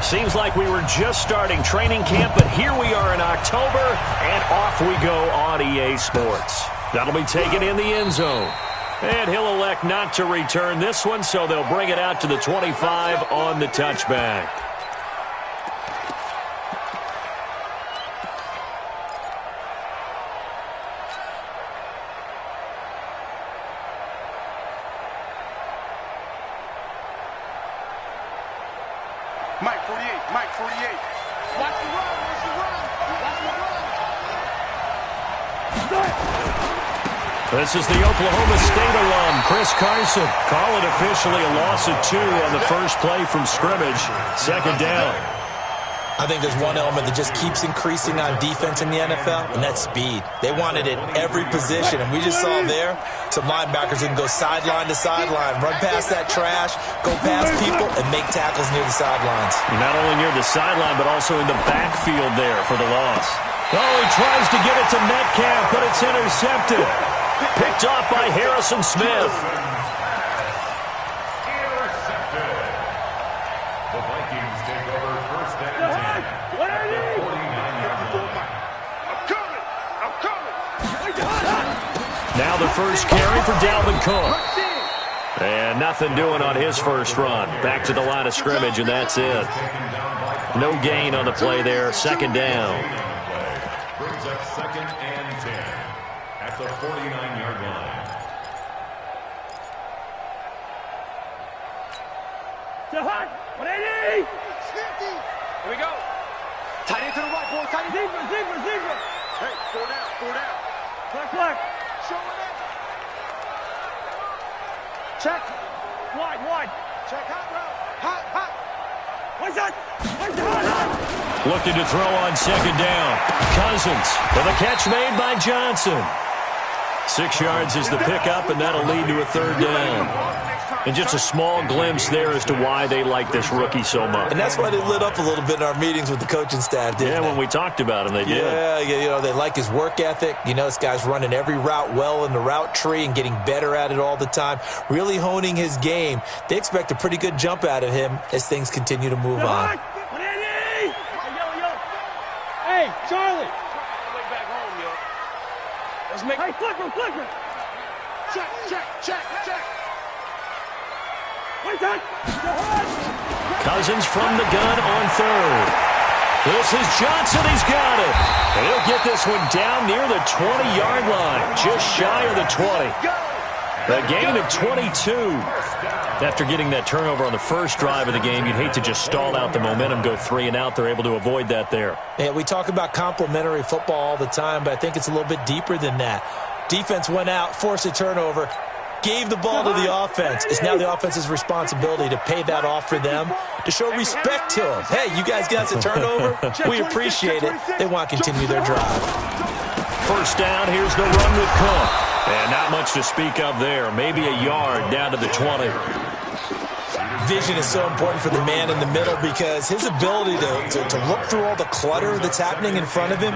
Seems like we were just starting training camp, but here we are in October, and off we go on EA Sports. That'll be taken in the end zone. And he'll elect not to return this one, so they'll bring it out to the 25 on the touchback. Mike 48, Mike 48. Watch the run, watch the run, watch the run. This is the Oklahoma State alum, Chris Carson. Call it officially a loss of 2 on the first play from scrimmage. Second down. I think there's one element that just keeps increasing on defense in the NFL, and that's speed. They want it at every position, and we just saw there some linebackers that can go sideline to sideline, run past that trash, go past people, and make tackles near the sidelines. Not only near the sideline, but also in the backfield there for the loss. Oh, he tries to get it to Metcalf, but it's intercepted. Picked off by Harrison Smith. Now the first carry for Dalvin Cook. And nothing doing on his first run. Back to the line of scrimmage, and that's it. No gain on the play there. Second down. Brings up 2nd and 10 at the 49-yard line. Here we go. Tight end to the right, boy. Tight end. Deeper. Hey, 4 down. Flex. Show it in. Check. Wide. Check hot route. Hot. What's that? Looking to throw on second down. Cousins with a catch made by Johnson. 6 yards is the pickup, and that'll lead to a third down. And just a small glimpse there as to why they like this rookie so much. And that's why they lit up a little bit in our meetings with the coaching staff, didn't they? When we talked about him, they did. Yeah, they like his work ethic. This guy's running every route well in the route tree and getting better at it all the time, really honing his game. They expect a pretty good jump out of him as things continue to move on. Hey, Charlie. Way back home, yo. Let's make. Hey, flicker. Check. Cousins from the gun on third. This is Johnson. He's got it. And he'll get this one down near the 20-yard line, just shy of the 20. A gain of 22. After getting that turnover on the first drive of the game, you'd hate to just stall out the momentum, go 3 and out. They're able to avoid that there. Yeah, we talk about complementary football all the time, but I think it's a little bit deeper than that. Defense went out, forced a turnover, gave the ball to the offense. It's now the offense's responsibility to pay that off for them, to show respect to them. Hey, you guys got us a turnover? We appreciate it. They want to continue their drive. First down, here's the run with Cook. And not much to speak of there. Maybe a yard down to the 20. Vision is so important for the man in the middle because his ability to look through all the clutter that's happening in front of him,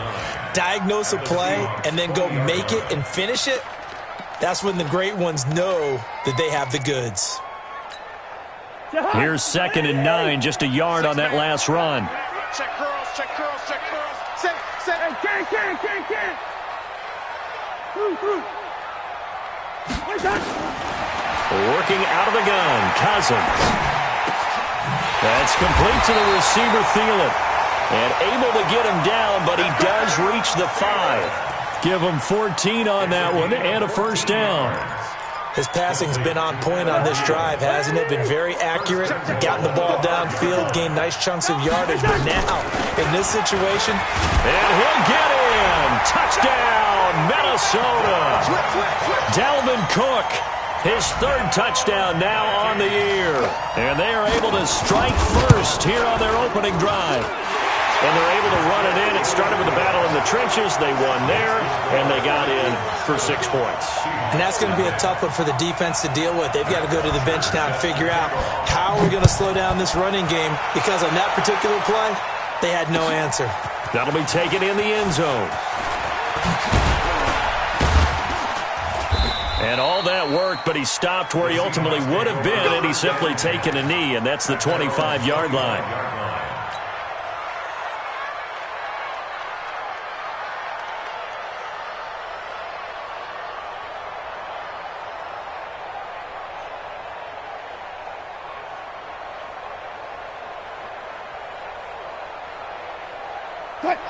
diagnose a play, and then go make it and finish it, that's when the great ones know that they have the goods. Here's 2nd and 9, just a yard on that last run. Check curls. Set. Can. Working out of the gun, Cousins. That's complete to the receiver, Thielen. And able to get him down, but he does reach the 5. Give him 14 on that one and a first down. His passing's been on point on this drive, hasn't it? Been very accurate, gotten the ball downfield, gained nice chunks of yardage. But now, in this situation... And he'll get in! Touchdown, Minnesota! Dalvin Cook, his 3rd touchdown now on the year. And they are able to strike first here on their opening drive. And they're able to run it in. It started with a battle in the trenches. They won there, and they got in for 6 points. And that's going to be a tough one for the defense to deal with. They've got to go to the bench now and figure out how are we going to slow down this running game, because on that particular play, they had no answer. That'll be taken in the end zone. And all that worked, but he stopped where he ultimately would have been, and he's simply taken a knee, and that's the 25-yard line.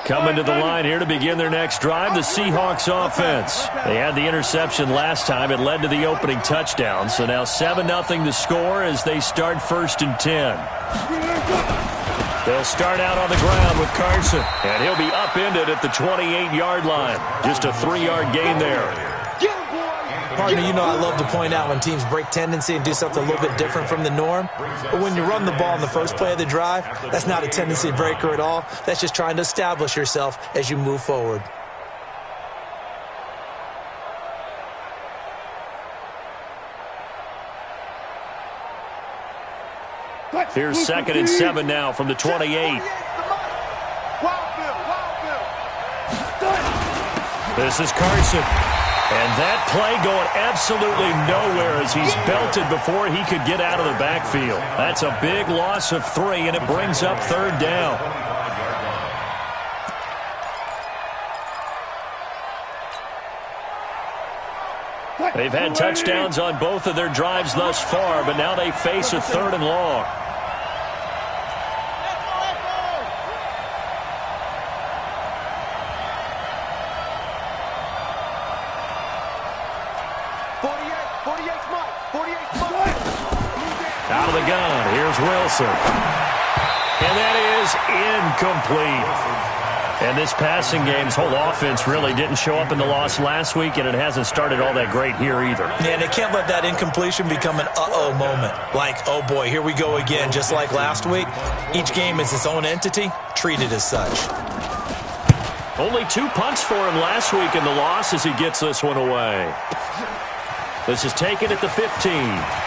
Coming to the line here to begin their next drive, the Seahawks offense. They had the interception last time. It led to the opening touchdown. So now 7-0 to score as they start 1st and 10. They'll start out on the ground with Carson, and he'll be upended at the 28-yard line. Just a 3-yard gain there. Partner, you know I love to point out when teams break tendency and do something a little bit different from the norm. But when you run the ball in the first play of the drive, that's not a tendency breaker at all. That's just trying to establish yourself as you move forward. Here's 2nd and 7 now from the 28. This is Carson. And that play going absolutely nowhere as he's belted before he could get out of the backfield. That's a big loss of 3, and it brings up 3rd down. They've had touchdowns on both of their drives thus far, but now they face a 3rd and long. Out of the gun, here's Wilson. And that is incomplete. And this passing game's whole offense really didn't show up in the loss last week, and it hasn't started all that great here either. Yeah, and they can't let that incompletion become an uh-oh moment. Like, oh boy, here we go again, just like last week. Each game is its own entity, treated as such. Only 2 punts for him last week in the loss as he gets this one away. This is taken at the 15.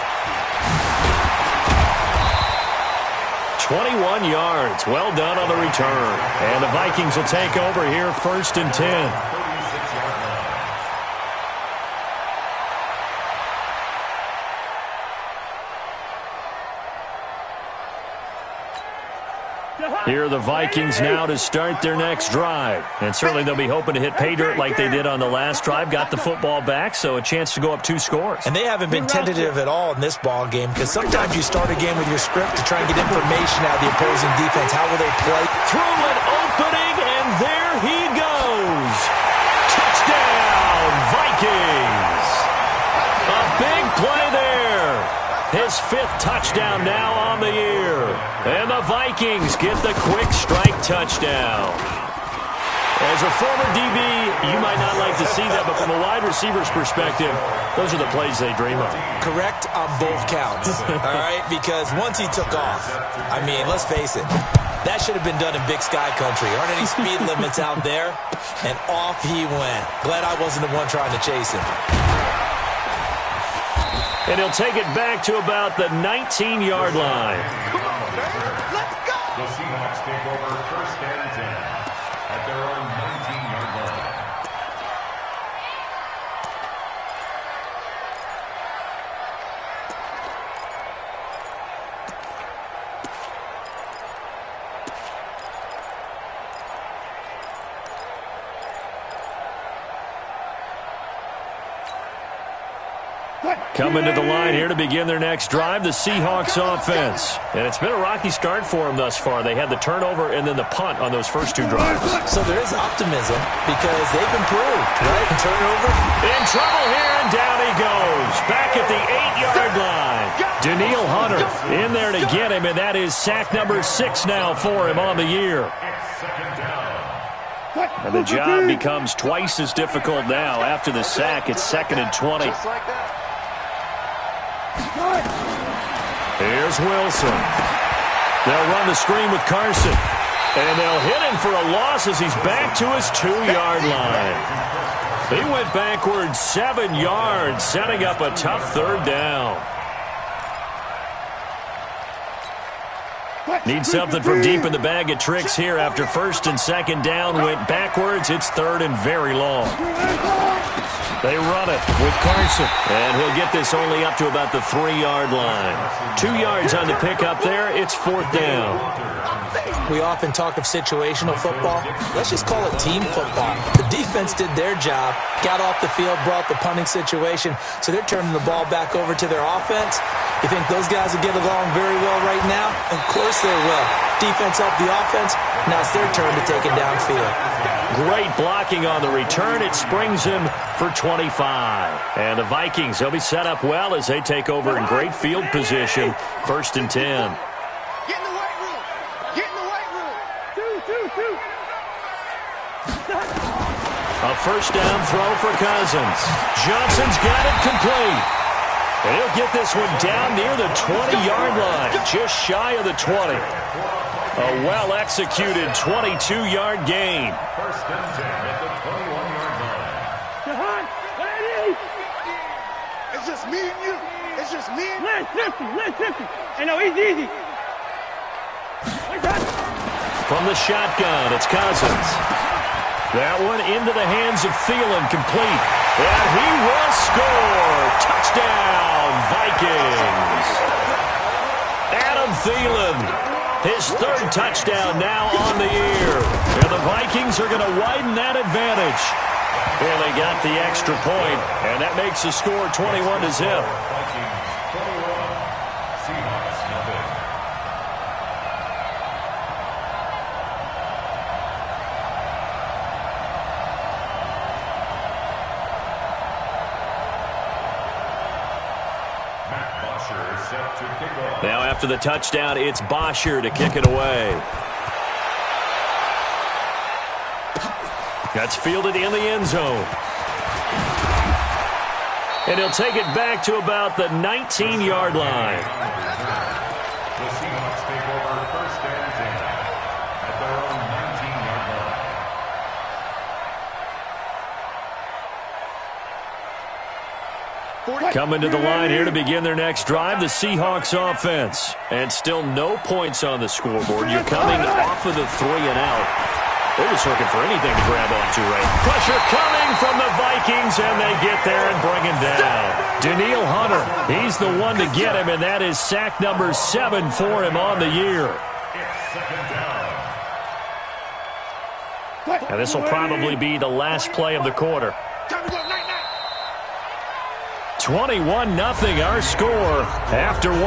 21 yards. Well done on the return. And the Vikings will take over here 1st and 10. Here are the Vikings now to start their next drive. And certainly they'll be hoping to hit pay dirt like they did on the last drive. Got the football back, so a chance to go up 2 scores. And they haven't been tentative at all in this ball game, because sometimes you start a game with your script to try and get information out of the opposing defense. How will they play? Through an opening, and there he goes. Touchdown, Vikings. A big play there. His 5th touchdown now on the year. And the Vikings get the quick strike touchdown. As a former DB, you might not like to see that, but from a wide receiver's perspective, those are the plays they dream of. Correct on both counts, all right? Because once he took off, I mean, let's face it, that should have been done in Big Sky Country. Aren't any speed limits out there? And off he went. Glad I wasn't the one trying to chase him. And he'll take it back to about the 19-yard line. Come on, man. Let's go. The Seahawks take over 1st and 10 at their own 19-yard line. Coming to the line here to begin their next drive, the Seahawks offense. And it's been a rocky start for them thus far. They had the turnover and then the punt on those first 2 drives. So there is optimism because they've improved, right? Turnover. In trouble here, and down he goes. Back at the 8-yard line. Daniil Hunter in there to get him, and that is sack number 6 now for him on the year. And the job becomes twice as difficult now. After the sack, it's 2nd and 20. Just like that. Here's Wilson. They'll run the screen with Carson. And they'll hit him for a loss as he's back to his 2-yard line. He went backwards 7 yards, setting up a tough 3rd down. Need something from deep in the bag of tricks here after 1st and 2nd down went backwards. It's 3rd and very long. They run it with Carson. And he'll get this only up to about the 3-yard line. 2 yards on the pickup there. It's 4th down. We often talk of situational football. Let's just call it team football. The defense did their job, got off the field, brought the punting situation, so they're turning the ball back over to their offense. You think those guys will get along very well right now? Of course they will. Defense helped the offense. Now it's their turn to take it downfield. Great blocking on the return. It springs him for 25. And the Vikings, they'll be set up well as they take over in great field position. 1st and 10. Get in the weight room. Get in the weight room. Two. A 1st down throw for Cousins. Johnson's got it complete. And he'll get this one down near the 20-yard line, just shy of the 20. A well-executed 22-yard gain. 1st and 10 at the 21-yard line. It's just me and you. It's just me and you. Let's 50. Hey, no, easy. From the shotgun, it's Cousins. That one into the hands of Thielen, complete. And he will score. Touchdown, Vikings. Adam Thielen, his 3rd touchdown now on the year. And the Vikings are going to widen that advantage. Well, they got the extra point, and that makes the score 21-0. Vikings 21, Seahawks nothing. Now after the touchdown, it's Bosher to kick it away. That's fielded in the end zone. And he'll take it back to about the 19-yard line. The Seahawks take over 1st and 10 at their own 19-yard line. Coming to the line here to begin their next drive, the Seahawks offense. And still no points on the scoreboard. You're coming off of the 3-and-out. They're just looking for anything to grab onto right. Pressure coming from the Vikings, and they get there and bring him down. Danielle Hunter, he's the one to get him, and that is sack number 7 for him on the year. It's 2nd down. And this will probably be the last play of the quarter. 21-0 our score after 1.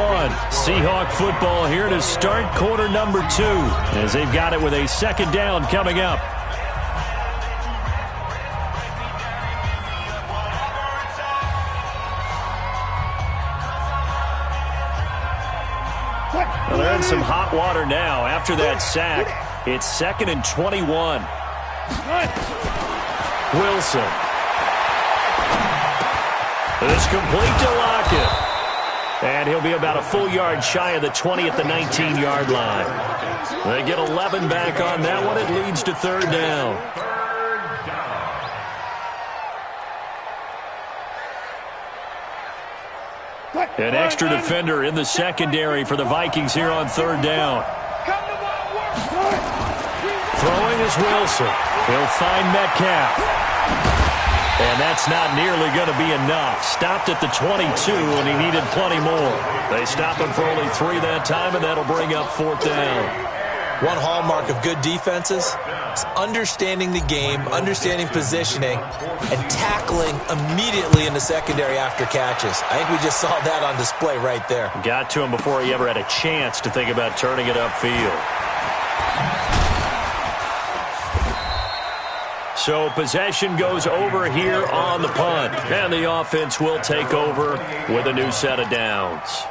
Seahawk football here to start quarter number 2 as they've got it with a 2nd down coming up. Well, they're in some hot water now. After that sack, it's 2nd and 21. Wilson. It's complete to Lockett. And he'll be about a full yard shy of the 20 at the 19-yard line. They get 11 back on that one. It leads to 3rd down. An extra defender in the secondary for the Vikings here on 3rd down. Throwing is Wilson. He'll find Metcalf. And that's not nearly going to be enough. Stopped at the 22, and he needed plenty more. They stop him for only 3 that time, and that'll bring up 4th down. One hallmark of good defenses is understanding the game, understanding positioning, and tackling immediately in the secondary after catches. I think we just saw that on display right there. Got to him before he ever had a chance to think about turning it upfield. So possession goes over here on the punt. And the offense will take over with a new set of downs.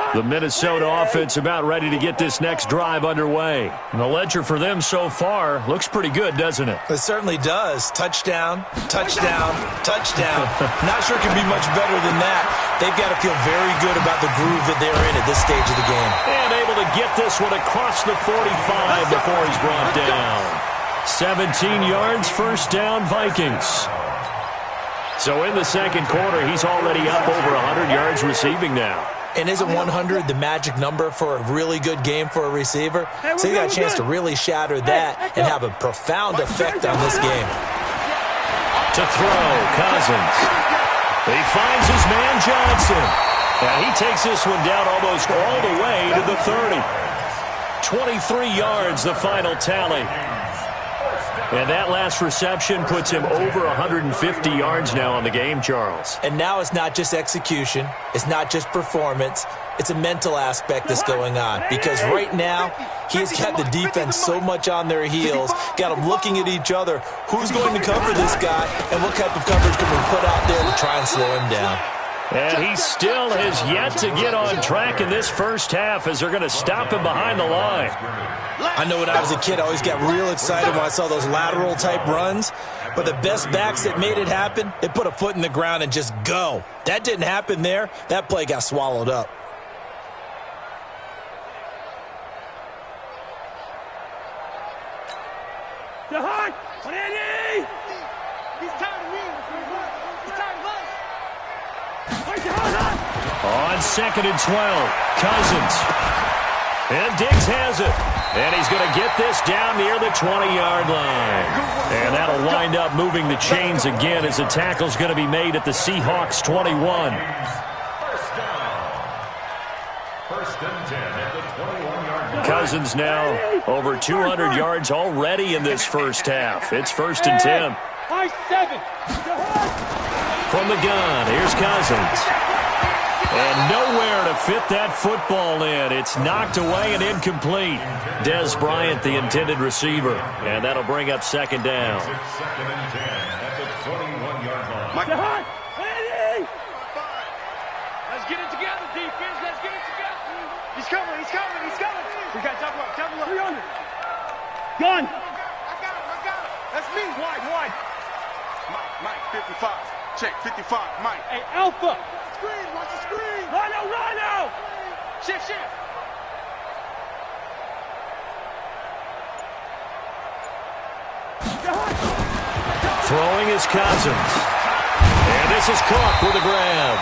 The Minnesota offense about ready to get this next drive underway. And the ledger for them so far looks pretty good, doesn't it? It certainly does. Touchdown, touchdown, touchdown. Not sure it can be much better than that. They've got to feel very good about the groove that they're in at this stage of the game. And able to get this one across the 45 before he's brought down. 17 yards, 1st down, Vikings. So in the second quarter, he's already up over 100 yards receiving now. And isn't 100 the magic number for a really good game for a receiver? So you got a chance to really shatter that and have a profound effect on this game. To throw, Cousins. He finds his man Johnson. And he takes this one down almost all the way to the 30. 23 yards, the final tally. And that last reception puts him over 150 yards now on the game, Charles. And now it's not just execution. It's not just performance. It's a mental aspect that's going on. Because right now, he's got the defense so much on their heels, got them looking at each other. Who's going to cover this guy, and what type of coverage can we put out there to try and slow him down? And he still has yet to get on track in this first half as they're going to stop him behind the line. I know when I was a kid, I always got real excited when I saw those lateral-type runs. But the best backs that made it happen, they put a foot in the ground and just go. That didn't happen there. That play got swallowed up. Jahan, on Andy! He's tired of me. He's tired of us. On 2nd and 12, Cousins. And Diggs has it. And he's going to get this down near the 20-yard line. And that'll wind up moving the chains again as the tackle's going to be made at the Seahawks 21. First down. First and 10 at the 21-yard line. Cousins now over 200 yards already in this first half. It's 1st and 10. From the gun, here's Cousins. And nowhere to fit that football in. It's knocked away and incomplete. Des Bryant, the intended receiver. And that'll bring up 2nd down. It's 2nd and 10 at the 21-yard line. Let's get it together, defense. Let's get it together. He's coming. He's coming. He's coming. We got double up. Double up. 300. Gun. I got him. That's me. Wide. Mike, 55. Check, 55. Mike. Hey, Alpha. Screen. Watch the screen. Rhino. Shift. Throwing is Cousins. And this is Cook with a grab.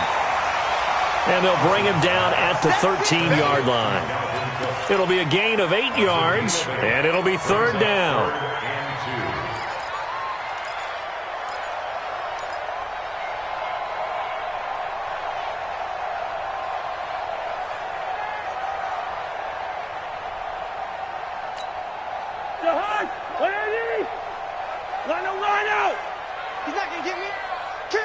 And they'll bring him down at the 13-yard line. It'll be a gain of 8 yards, and it'll be 3rd down. Rhino. He's not going to get me. Kill.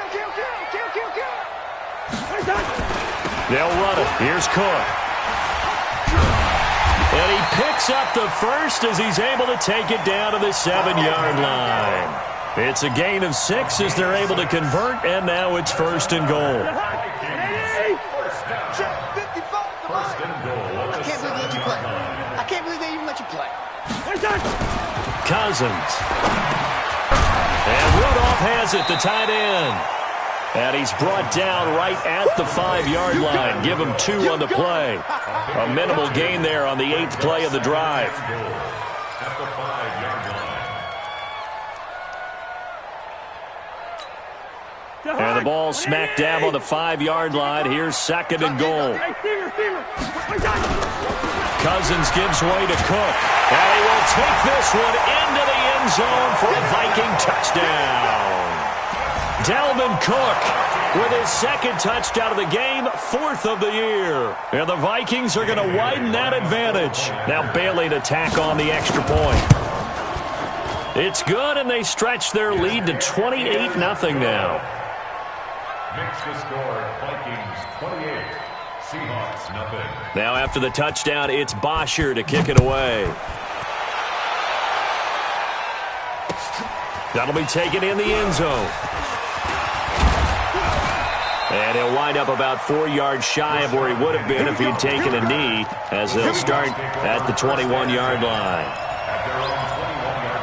They'll run it. Here's Cook. And he picks up the first as he's able to take it down to the 7-yard line. It's a gain of 6 as they're able to convert, and now it's 1st and goal. First and goal. I can't believe they even let you play. Cousins. And Rudolph has it, the tight end. And he's brought down right at the 5-yard line. Give him 2 on the play. A minimal gain there on the 8th play of the drive. At the 5-yard line. And the ball smack dab on the 5-yard line. Here's 2nd and goal. Cousins gives way to Cook. And he will take this one into the end zone for a Viking touchdown. Dalvin Cook with his 2nd touchdown of the game, 4th of the year. And the Vikings are going to widen that advantage. Now Bailey to tack on the extra point. It's good, and they stretch their lead to 28-0 now. Makes the score Vikings 28, Seahawks nothing. Now after the touchdown, it's Bosher to kick it away. That'll be taken in the end zone. And he'll wind up about 4 yards shy of where he would have been if he'd taken a knee, as they'll start at the 21-yard line. At their own 21-yard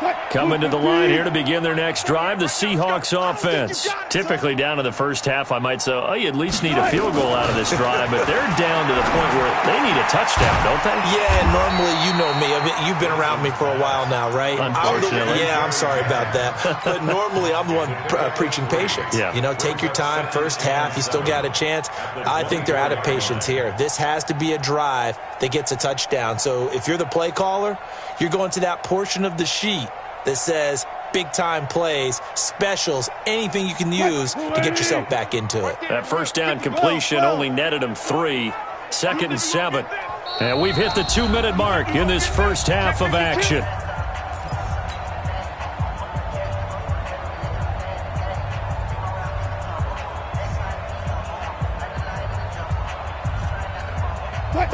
line. Coming to the line here to begin their next drive, the Seahawks offense. Typically down to the first half, I might say, oh, you at least need a field goal out of this drive, but they're down to the point where they need a touchdown, don't they? Yeah, and normally, you know me. You've been around me for a while now, right? Unfortunately. I'm sorry about that. But normally, I'm the one preaching patience. Yeah. You know, take your time, first half, you still got a chance. I think they're out of patience here. This has to be a drive that gets a touchdown. So if you're the play caller, you're going to that portion of the sheet that says big-time plays, specials, anything you can use to get yourself back into it. That first down completion only netted them 3. 2nd and 7. And we've hit the 2-minute mark in this first half of action.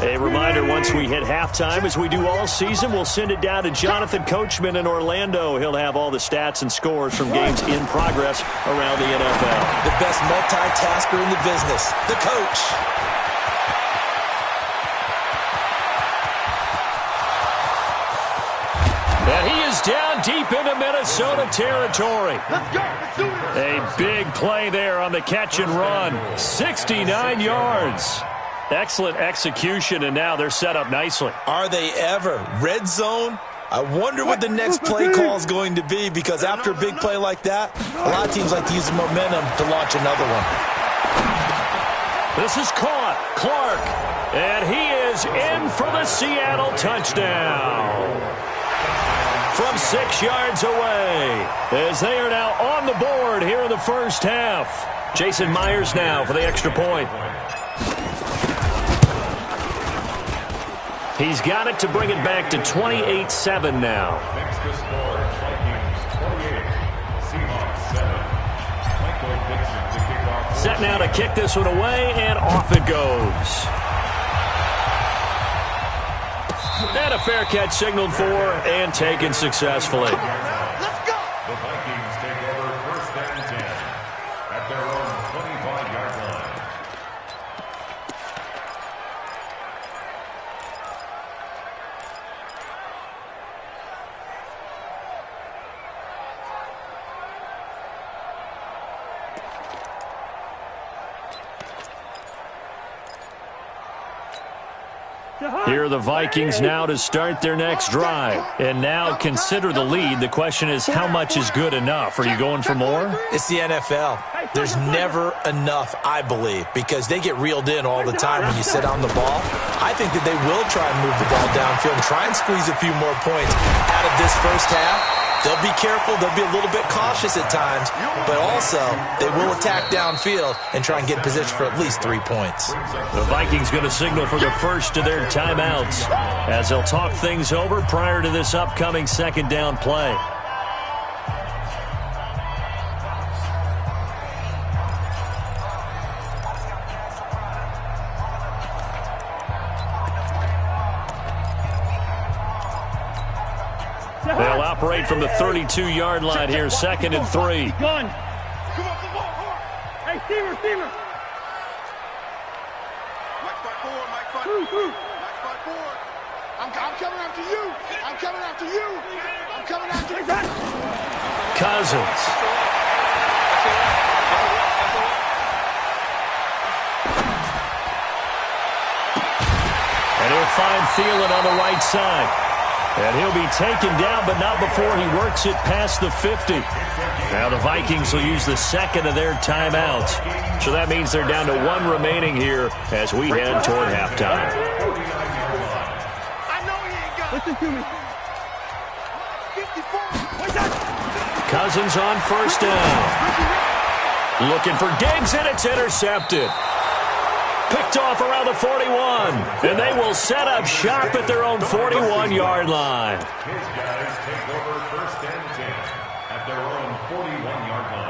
A reminder, once we hit halftime, as we do all season, we'll send it down to Jonathan Coachman in Orlando. He'll have all the stats and scores from games in progress around the NFL. The best multitasker in the business, the coach. And he is down deep into Minnesota territory. Let's go. Let's do this. A big play there on the catch and run. 69 yards. Excellent execution, and now they're set up nicely. Are they ever? Red zone? I wonder what the next play call is going to be, because after a big play like that, a lot of teams like to use the momentum to launch another one. This is caught. Clark. And he is in for the Seattle touchdown. From 6 yards away, as they are now on the board here in the first half. Jason Myers now for the extra point. He's got it to bring it back to 28-7 now. Next to score, Vikings 28, Seahawks 7. Michael Dixon to kick off. Set now to kick this one away, and off it goes. And a fair catch signaled for and taken successfully. Let's go. The Vikings take over 1st and 10 at their own 25-yard line. Here are the Vikings now to start their next drive. And now consider the lead. The question is, how much is good enough? Are you going for more? It's the NFL. There's never enough, I believe, because they get reeled in all the time when you sit on the ball. I think that they will try and move the ball downfield and try and squeeze a few more points out of this first half. They'll be careful. They'll be a little bit cautious at times, but also they will attack downfield and try and get in position for at least 3 points. The Vikings going to signal for the first of their timeouts as they'll talk things over prior to this upcoming second down play. They'll operate from the 32-yard line here, 2nd and 3. Gun. Come on, come on. Hey, receiver. Mike front forward, Mike front forward. I'm coming after you. I'm coming after you. Cousins. And he'll find Thielen on the right side. And he'll be taken down, but not before he works it past the 50. Now the Vikings will use the second of their timeouts. So that means they're down to 1 remaining here as we head toward halftime. I know he ain't got it. Listen to me. 54. Cousins on first down. Looking for Diggs, and it's intercepted. Picked off around the 41, and they will set up shop at their own 41-yard line. His guys take over 1st and 10 at their own 41-yard line.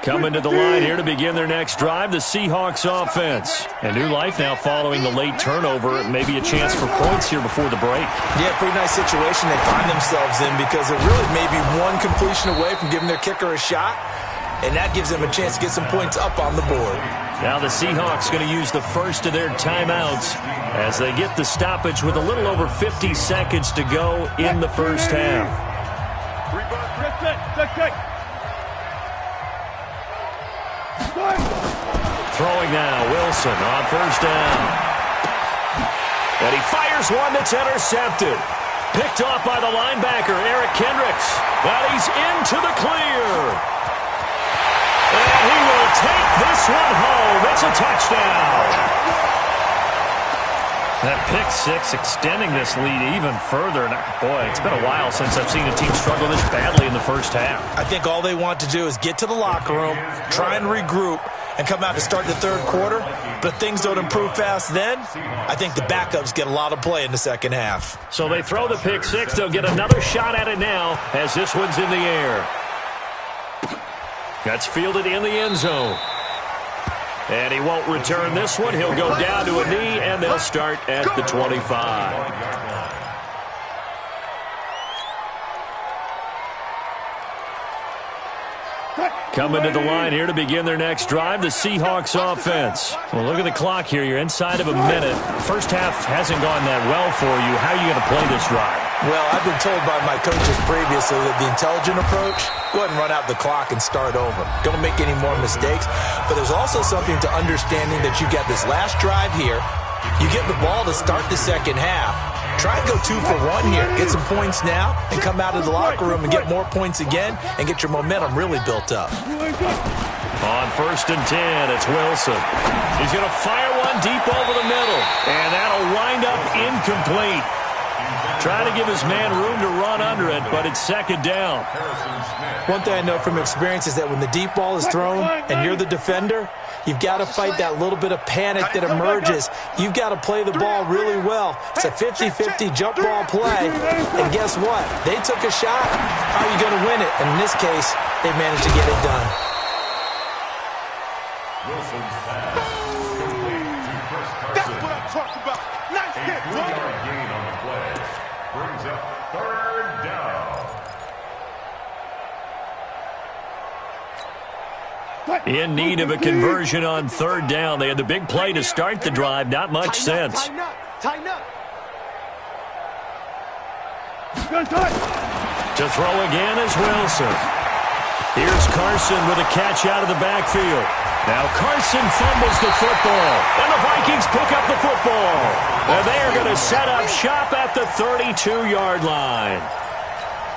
Coming to the line here to begin their next drive, the Seahawks offense. And new life now following the late turnover. Maybe a chance for points here before the break. Yeah, pretty nice situation they find themselves in, because they're really maybe one completion away from giving their kicker a shot, and that gives them a chance to get some points up on the board. Now the Seahawks going to use the first of their timeouts as they get the stoppage with a little over 50 seconds to go in the first half. Throwing now, Wilson on first down. And he fires one that's intercepted. Picked off by the linebacker, Eric Kendricks. But he's into the clear. And he will take this one home. It's a touchdown. That pick six extending this lead even further. And boy, it's been a while since I've seen a team struggle this badly in the first half. I think all they want to do is get to the locker room, try and regroup, and come out to start the third quarter. But if things don't improve fast then, I think the backups get a lot of play in the second half. So they throw the pick six. They'll get another shot at it now as this one's in the air. That's fielded in the end zone. And he won't return this one. He'll go down to a knee, and they'll start at the 25. Coming to the line here to begin their next drive, the Seahawks offense. Well, look at the clock here. You're inside of a minute. First half hasn't gone that well for you. How are you going to play this drive? Well, I've been told by my coaches previously that the intelligent approach, go ahead and run out the clock and start over. Don't make any more mistakes. But there's also something to understanding that you get this last drive here. You get the ball to start the second half. Try and go 2 for 1 here. Get some points now and come out of the locker room and get more points again and get your momentum really built up. On first and 10, it's Wilson. He's going to fire one deep over the middle, and that'll wind up incomplete. Trying to give his man room to run under it, but it's second down. One thing I know from experience is that when the deep ball is thrown and you're the defender, you've got to fight that little bit of panic that emerges. You've got to play the ball really well. It's a 50-50 jump ball play. And guess what? They took a shot. How are you going to win it? And in this case, they managed to get it done. That's what I'm talking about. Nice hit, bro. Gain on the play. Brings up third down. In need of a conversion on third down. They had the big play to start the drive. Not much sense. Tighten up. Tighten up. To throw again is Wilson. Here's Carson with a catch out of the backfield. Now Carson fumbles the football, and the Vikings pick up the football. And they are going to set up shop at the 32-yard line.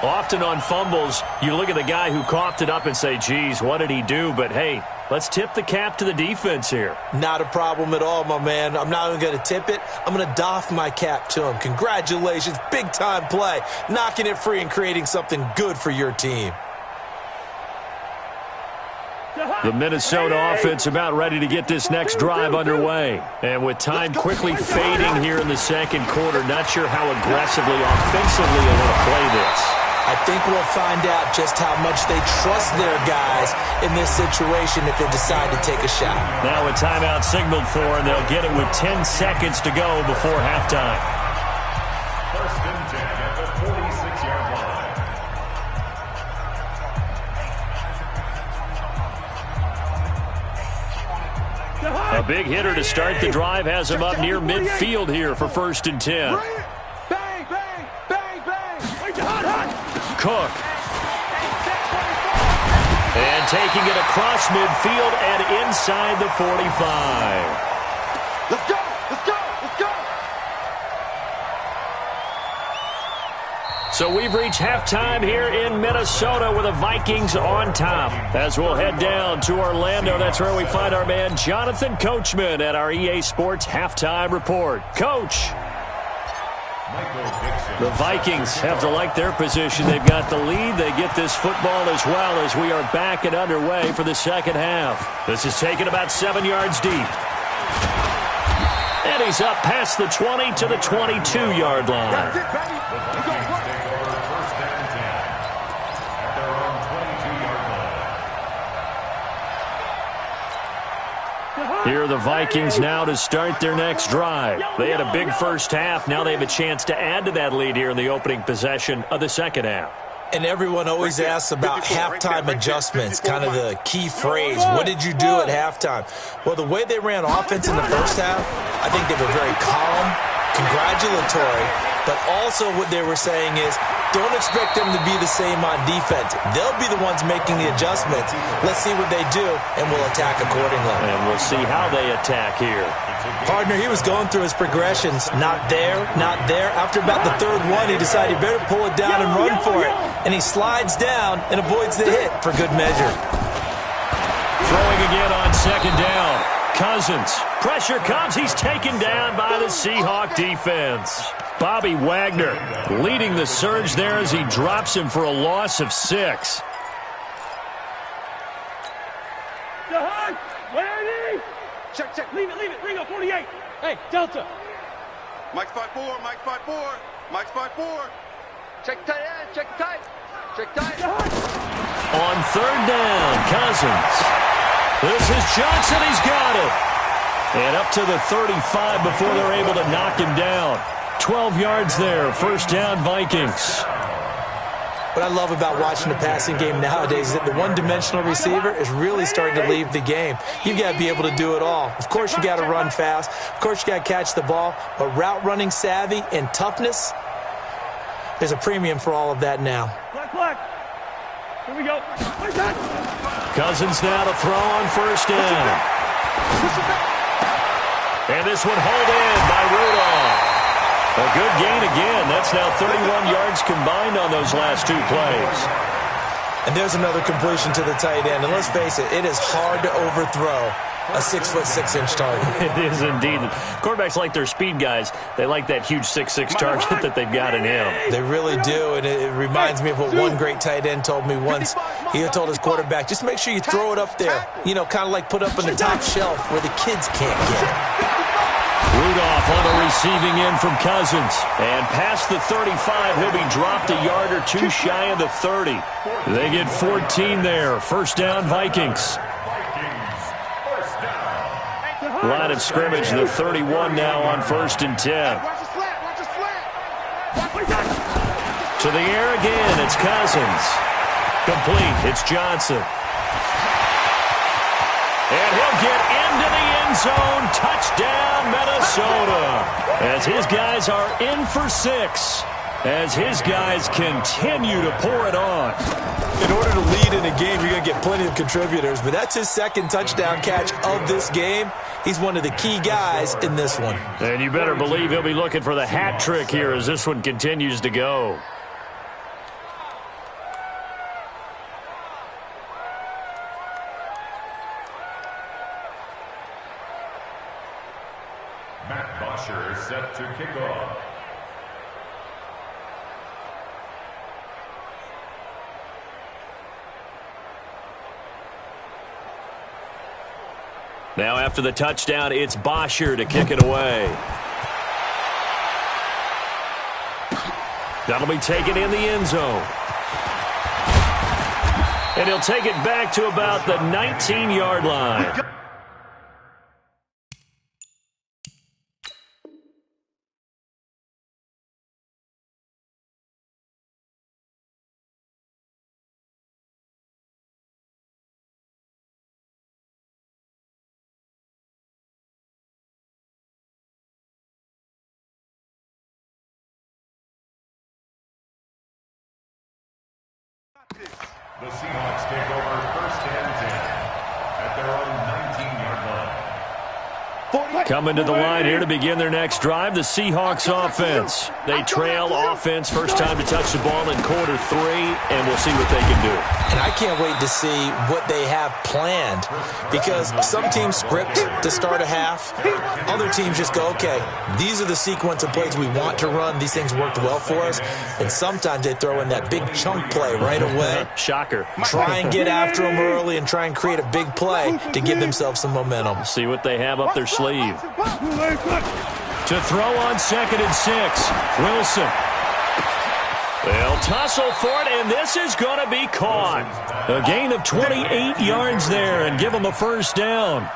Often on fumbles, you look at the guy who coughed it up and say, geez, what did he do? But, hey, let's tip the cap to the defense here. Not a problem at all, my man. I'm not even going to tip it. I'm going to doff my cap to him. Congratulations. Big-time play. Knocking it free and creating something good for your team. The Minnesota offense about ready to get this next drive underway. And with time quickly fading here in the second quarter, not sure how aggressively, offensively they want to play this. I think we'll find out just how much they trust their guys in this situation if they decide to take a shot. Now a timeout signaled for, and they'll get it with 10 seconds to go before halftime. First and 10 at the 46-yard line. A big hitter to start the drive has him up near midfield here for first and 10. Bang, bang, bang, bang. Hot, hot. Cook. And taking it across midfield and inside the 45. Let's go, let's go, let's go. So we've reached halftime here in Minnesota with the Vikings on top. As we'll head down to Orlando, that's where we find our man Jonathan Coachman at our EA Sports Halftime Report. Coach. The Vikings have to like their position. They've got the lead. They get this football as well as we are back and underway for the second half. This is taken about 7 yards deep. And he's up past the 20 to the 22-yard line. That's it, baby. Let's go, work. First and 10 at their own 22-yard line. Here are the Vikings now to start their next drive. They had a big first half. Now they have a chance to add to that lead here in the opening possession of the second half. And everyone always asks about halftime adjustments, kind of the key phrase. What did you do at halftime? Well, the way they ran offense in the first half, I think they were very calm, congratulatory, but also what they were saying is, don't expect them to be the same on defense. They'll be the ones making the adjustments. Let's see what they do, and we'll attack accordingly. And we'll see how they attack here. Partner, he was going through his progressions. Not there, not there. After about the third one, he decided he better pull it down and run for it. And he slides down and avoids the hit for good measure. Throwing again on second down. Cousins. Pressure comes. He's taken down by the Seahawk defense. Bobby Wagner leading the surge there as he drops him for a loss of 6. Check. Leave it. Ringo, 48. Hey, Delta. Mike's 5-4. Mike's 5-4. Check tight end. Check tight. On third down, Cousins. This is Johnson. He's got it. And up to the 35 before they're able to knock him down. 12 yards there. First down, Vikings. What I love about watching the passing game nowadays is that the one-dimensional receiver is really starting to leave the game. You've got to be able to do it all. Of course, you got to run fast. Of course, you got to catch the ball. But route running savvy and toughness, there's a premium for all of that now. Black. Here we go. Cousins now to throw on first down. And this one hauled in by Rudolph. A good gain again. That's now 31 yards combined on those last 2 plays. And there's another completion to the tight end. And let's face it, it is hard to overthrow a 6'6" target. It is indeed. Quarterbacks like their speed guys. They like that huge 6'6" target that they've got in him. They really do, and it reminds me of what one great tight end told me once. He had told his quarterback, just make sure you throw it up there. You know, kind of like put up on the top shelf where the kids can't get it. Rudolph on the receiving end from Cousins. And past the 35, he'll be dropped a yard or 2 shy of the 30. They get 14 there. First down, Vikings. Line of scrimmage, the 31 now on 1st and 10. To the air again, it's Cousins. Complete, it's Johnson. And he'll get into the end zone. Touchdown, Minnesota. As his guys are in for 6. As his guys continue to pour it on. In order to lead in a game, you're going to get plenty of contributors, but that's his 2nd touchdown catch of this game. He's one of the key guys in this one. And you better believe he'll be looking for the hat trick here as this one continues to go. Matt Bosher is set to kick off. Now after the touchdown, it's Bosher to kick it away. That'll be taken in the end zone. And he'll take it back to about the 19-yard line. The Seahawks take over 1st and 10 at their own 19-yard line. Coming to the line here to begin their next drive, the Seahawks offense. They trail offense, first time to touch the ball in quarter 3, and we'll see what they can do. And I can't wait to see what they have planned, because some teams script to start a half. Other teams just go, okay, these are the sequence of plays we want to run. These things worked well for us. And sometimes they throw in that big chunk play right away. Shocker. Try and get after them early and try and create a big play to give themselves some momentum. See what they have up their sleeve. To throw on 2nd and 6, Wilson. They'll tussle for it, and this is going to be caught. A gain of 28 yards there and give them a first down.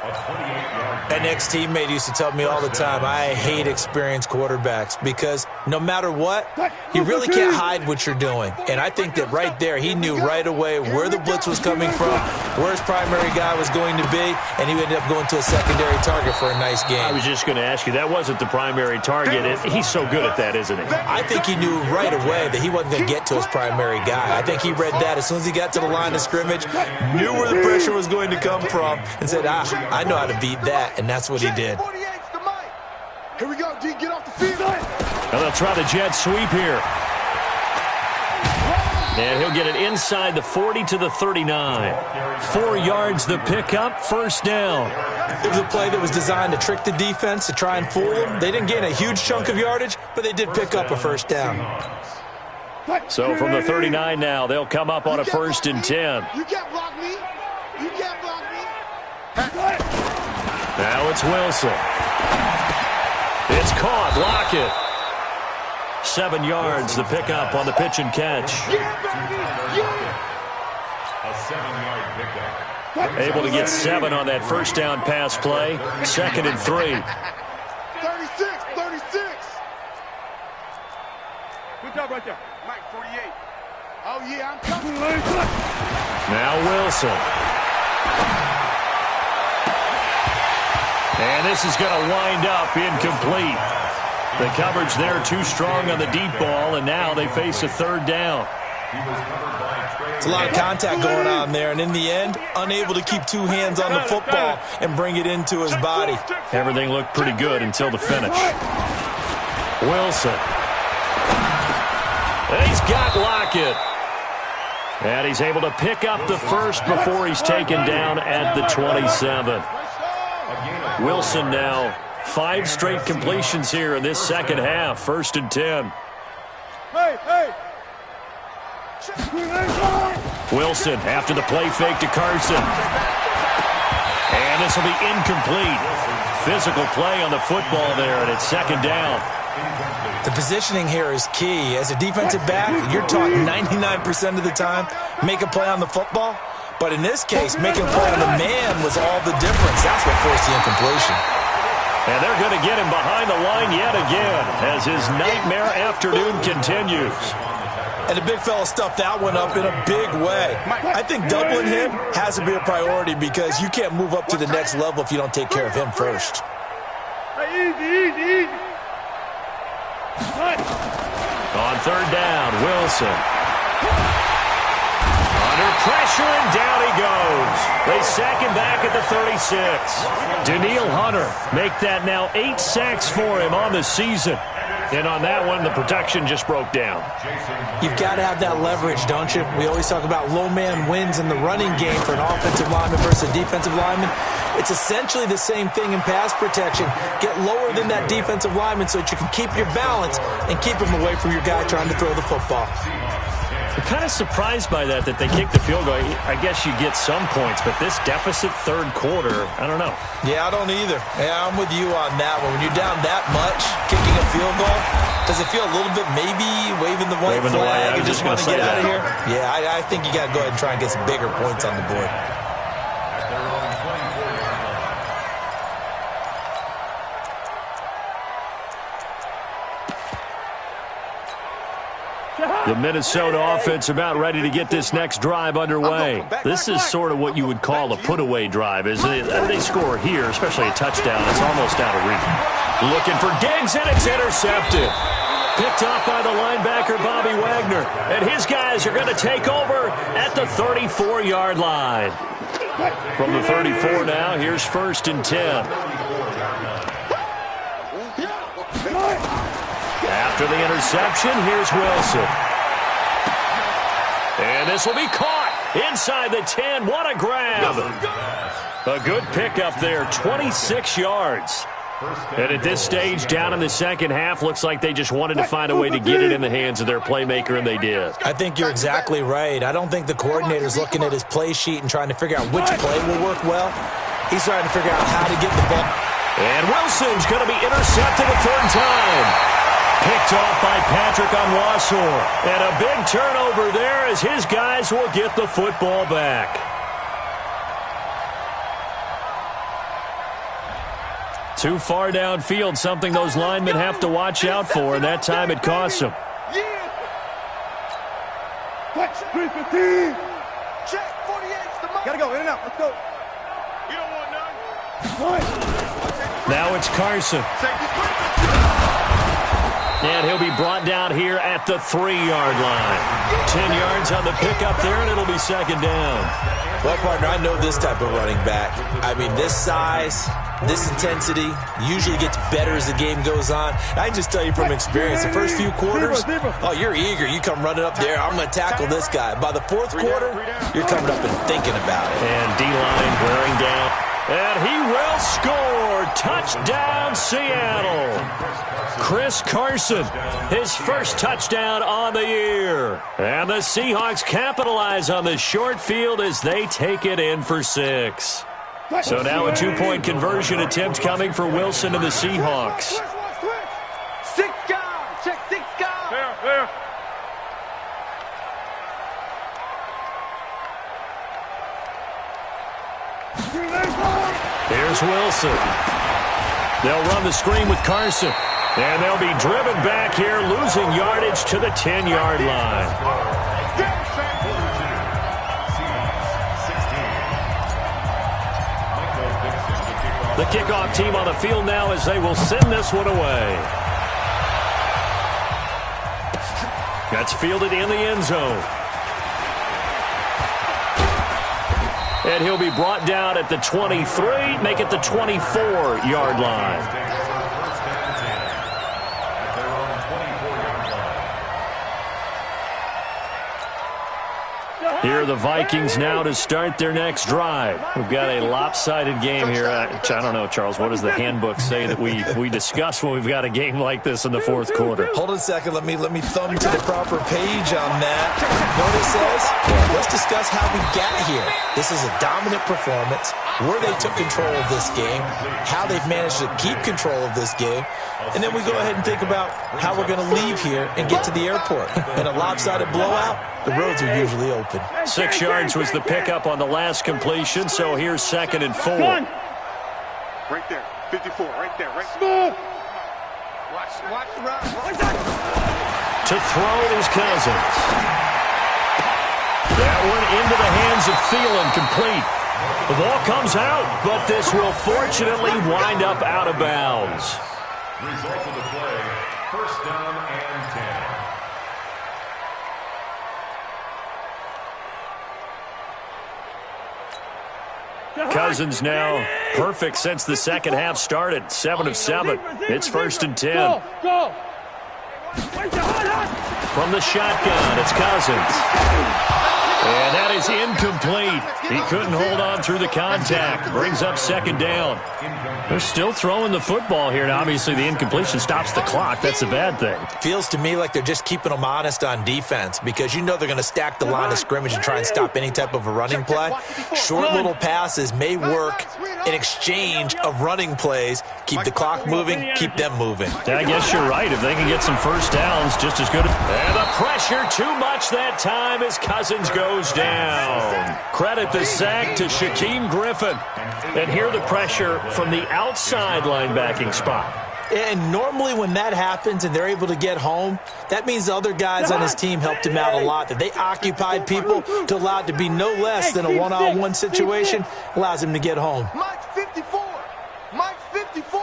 An ex-teammate used to tell me all the time, I hate experienced quarterbacks because no matter what, you really can't hide what you're doing. And I think that right there, he knew right away where the blitz was coming from, where his primary guy was going to be, and he ended up going to a secondary target for a nice game. I was just going to ask you, that wasn't the primary target. He's so good at that, isn't he? I think he knew right away that he wasn't going to get to his primary guy. I think he read that as soon as he got to the line of scrimmage, knew where the pressure was going to come from, and said, I know how to beat that. And that's what he did. Here we go, D. Get off the field. And they'll try the jet sweep here. And he'll get it inside the 40 to the 39. 4 yards the pickup, first down. It was a play that was designed to trick the defense, to try and fool them. They didn't gain a huge chunk of yardage, but they did pick up a first down. So from the 39 now, they'll come up on a 1st and 10. You can't block me. You can't block me. Now it's Wilson. It's caught. Lockett. 7 yards, the pickup on the pitch and catch. A 7-yard pickup. Able to get 7 on that first down pass play. 2nd and 3. 36. Good job right there. Mike, 48. Oh, yeah, I'm coming. Now Wilson. And this is going to wind up incomplete. The coverage there too strong on the deep ball, and now they face a 3rd down. It's a lot of contact going on there, and in the end, unable to keep 2 hands on the football and bring it into his body. Everything looked pretty good until the finish. Wilson. And he's got Lockett. And he's able to pick up the first before he's taken down at the 27. Wilson now 5 straight completions here in this second half. 1st and 10. Wilson after the play fake to Carson. And this will be incomplete. Physical play on the football there, and it's 2nd down. The positioning here is key. As a defensive back, you're taught 99% of the time, make a play on the football. But in this case, making a play on the man was all the difference. That's what forced the incompletion. And they're going to get him behind the line yet again as his nightmare afternoon continues. And the big fella stuffed that one up in a big way. I think doubling him has to be a priority because you can't move up to the next level if you don't take care of him first. Easy. On 3rd down, Wilson. Under pressure, and down he goes. They sack him back at the 36. Danielle Hunter make that now 8 sacks for him on the season. And on that one, the protection just broke down. You've got to have that leverage, don't you? We always talk about low man wins in the running game for an offensive lineman versus a defensive lineman. It's essentially the same thing in pass protection. Get lower than that defensive lineman so that you can keep your balance and keep him away from your guy trying to throw the football. I'm kind of surprised by that they kicked the field goal. I guess you get some points, but this deficit 3rd quarter, I don't know. Yeah, I don't either. Yeah, I'm with you on that one. When you're down that much, kicking a field goal, does it feel a little bit maybe waving the white flag and just want to get out of here? Yeah, I think you got to go ahead and try and get some bigger points on the board. The Minnesota offense about ready to get this next drive underway. This is sort of what you would call a put-away drive. As they score here, especially a touchdown, it's almost out of reach. Looking for Diggs, and it's intercepted. Picked off by the linebacker, Bobby Wagner. And his guys are going to take over at the 34-yard line. From the 34 now, here's 1st and 10. After the interception, here's Wilson. And this will be caught inside the 10. What a grab. A good pickup there, 26 yards. And at this stage, down in the second half, looks like they just wanted to find a way to get it in the hands of their playmaker, and they did. I think you're exactly right. I don't think the coordinator's looking at his play sheet and trying to figure out which play will work well. He's trying to figure out how to get the ball. And Wilson's going to be intercepted a 3rd time. Picked Picked off by Patrick Onwuasor. And a big turnover there as his guys will get the football back. Too far downfield, something those linemen have to watch out for, and that time it costs them. Gotta go, in and out, let's go. You don't want none. Now it's Carson. And he'll be brought down here at the 3-yard line. 10 yards on the pickup there, and it'll be second down. Well, partner, I know this type of running back. I mean, this size, this intensity usually gets better as the game goes on. I can just tell you from experience, the first few quarters, oh, you're eager. You come running up there, I'm going to tackle this guy. By the fourth quarter, you're coming up and thinking about it. And D-line wearing down. And he will score. Touchdown, Seattle. Chris Carson, his first touchdown on the year. And the Seahawks capitalize on the short field as they take it in for 6. So now a 2-point conversion attempt coming for Wilson and the Seahawks. 6 guys. Check 6 guys. There. Here's Wilson. They'll run the screen with Carson. And they'll be driven back here, losing yardage to the 10-yard line. The kickoff team on the field now as they will send this one away. That's fielded in the end zone. And he'll be brought down at the 23, make it the 24-yard line. Here are the Vikings now to start their next drive. We've got a lopsided game here. I don't know, Charles, what does the handbook say that we discuss when we've got a game like this in the fourth quarter? Hold on a second. Let me thumb to the proper page on that. Notice says, let's discuss how we got here. This is a dominant performance, where they took control of this game, how they've managed to keep control of this game, and then we go ahead and think about how we're going to leave here and get to the airport. In a lopsided blowout, the roads are usually open. 6 yards was the pickup on the last completion, so here's 2nd and 4. Right there, 54, right there, right there. Watch the run. To throw is Cousins. That one into the hands of Thielen, complete. The ball comes out, but this will fortunately wind up out of bounds. Result of the play, first down and 10. Cousins now perfect since the second half started. 7 of 7. It's 1st and 10. Go. From the shotgun, it's Cousins. And that is incomplete. He couldn't hold on through the contact. Brings up 2nd down. They're still throwing the football here. Now, obviously, the incompletion stops the clock. That's a bad thing. Feels to me like they're just keeping them honest on defense because you know they're going to stack the line of scrimmage and try and stop any type of a running play. Short little passes may work in exchange of running plays. Keep the clock moving, keep them moving. I guess you're right. If they can get some first downs, just as good. And the pressure too much that time as Cousins goes down. Credit the sack to Shaquem Griffin. And here the pressure from the outside linebacking spot. And normally when that happens and they're able to get home, that means the other guys on his team helped him out a lot. That they occupied people to allow it to be no less than a one-on-one situation, allows him to get home. Mike's 54. Mike's 54.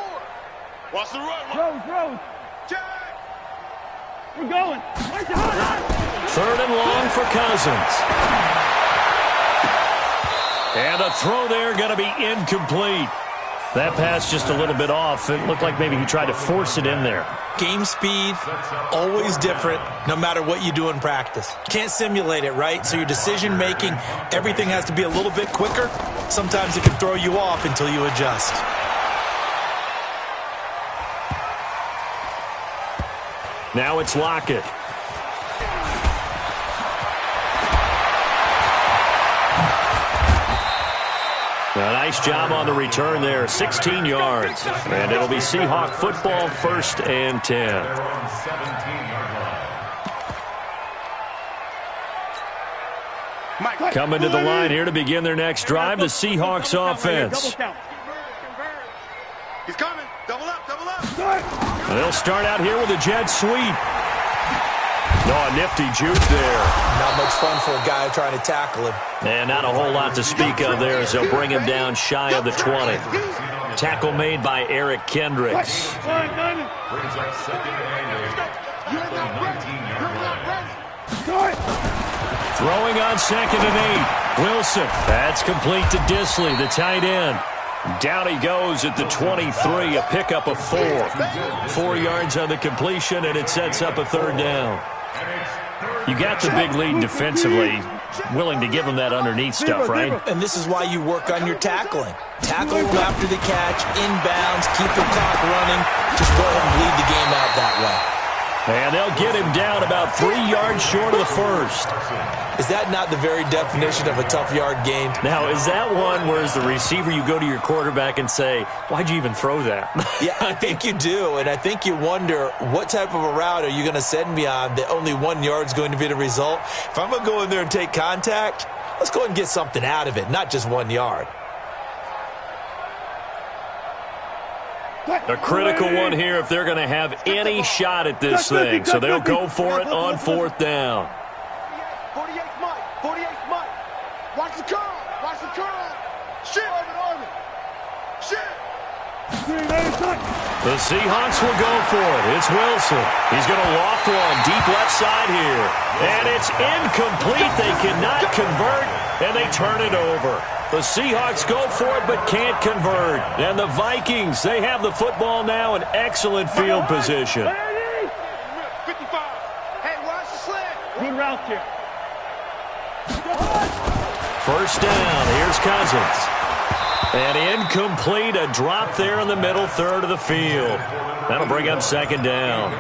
Watch the run. Rose. Jack. We're going. 3rd and long for Cousins. And a throw there going to be incomplete. That pass just a little bit off. It looked like maybe he tried to force it in there. Game speed, always different, no matter what you do in practice. Can't simulate it, right? So your decision-making, everything has to be a little bit quicker. Sometimes it can throw you off until you adjust. Now it's Lockett. A nice job on the return there, 16 yards. And it'll be Seahawk football, 1st and 10. Coming to the line here to begin their next drive, the Seahawks offense. He's coming. Double up, double up. They'll start out here with a jet sweep. Oh, a nifty juke there. Not much fun for a guy trying to tackle him. And not a whole lot to speak of there as they'll bring him down shy of the 20. Tackle made by Eric Kendricks. Brings up second and 8 at the 19-yard line. Throwing on 2nd and 8. Wilson. That's complete to Disley, the tight end. Down he goes at the 23, a pickup of 4. 4 yards on the completion, and it sets up a 3rd down. You got the big lead defensively, willing to give him that underneath stuff, right? And this is why you work on your tackling. Tackle him after the catch, inbounds, keep the clock running. Just go ahead and bleed the game out that way. And they'll get him down about 3 yards short of the 1st. Is that not the very definition of a tough yard gain? Now, is that one where as the receiver you go to your quarterback and say, why'd you even throw that? Yeah, I think you do, and I think you wonder what type of a route are you going to send me on that only 1 yard's going to be the result? If I'm going to go in there and take contact, let's go ahead and get something out of it, not just 1 yard. A critical one here if they're going to have any shot at this thing. So they'll go for it on 4th down. 48's Mike. 48's Mike. Watch the curl. Watch the curl. Shit. Armin. Shit. The Seahawks will go for it. It's Wilson. He's going to loft one deep left side here. And it's incomplete. They cannot convert, and they turn it over. The Seahawks go for it but can't convert. And the Vikings, they have the football now in excellent field position. 55. Hey, watch the slant. Good route here. 1st down. Here's Cousins. And incomplete. A drop there in the middle third of the field. That'll bring up 2nd down.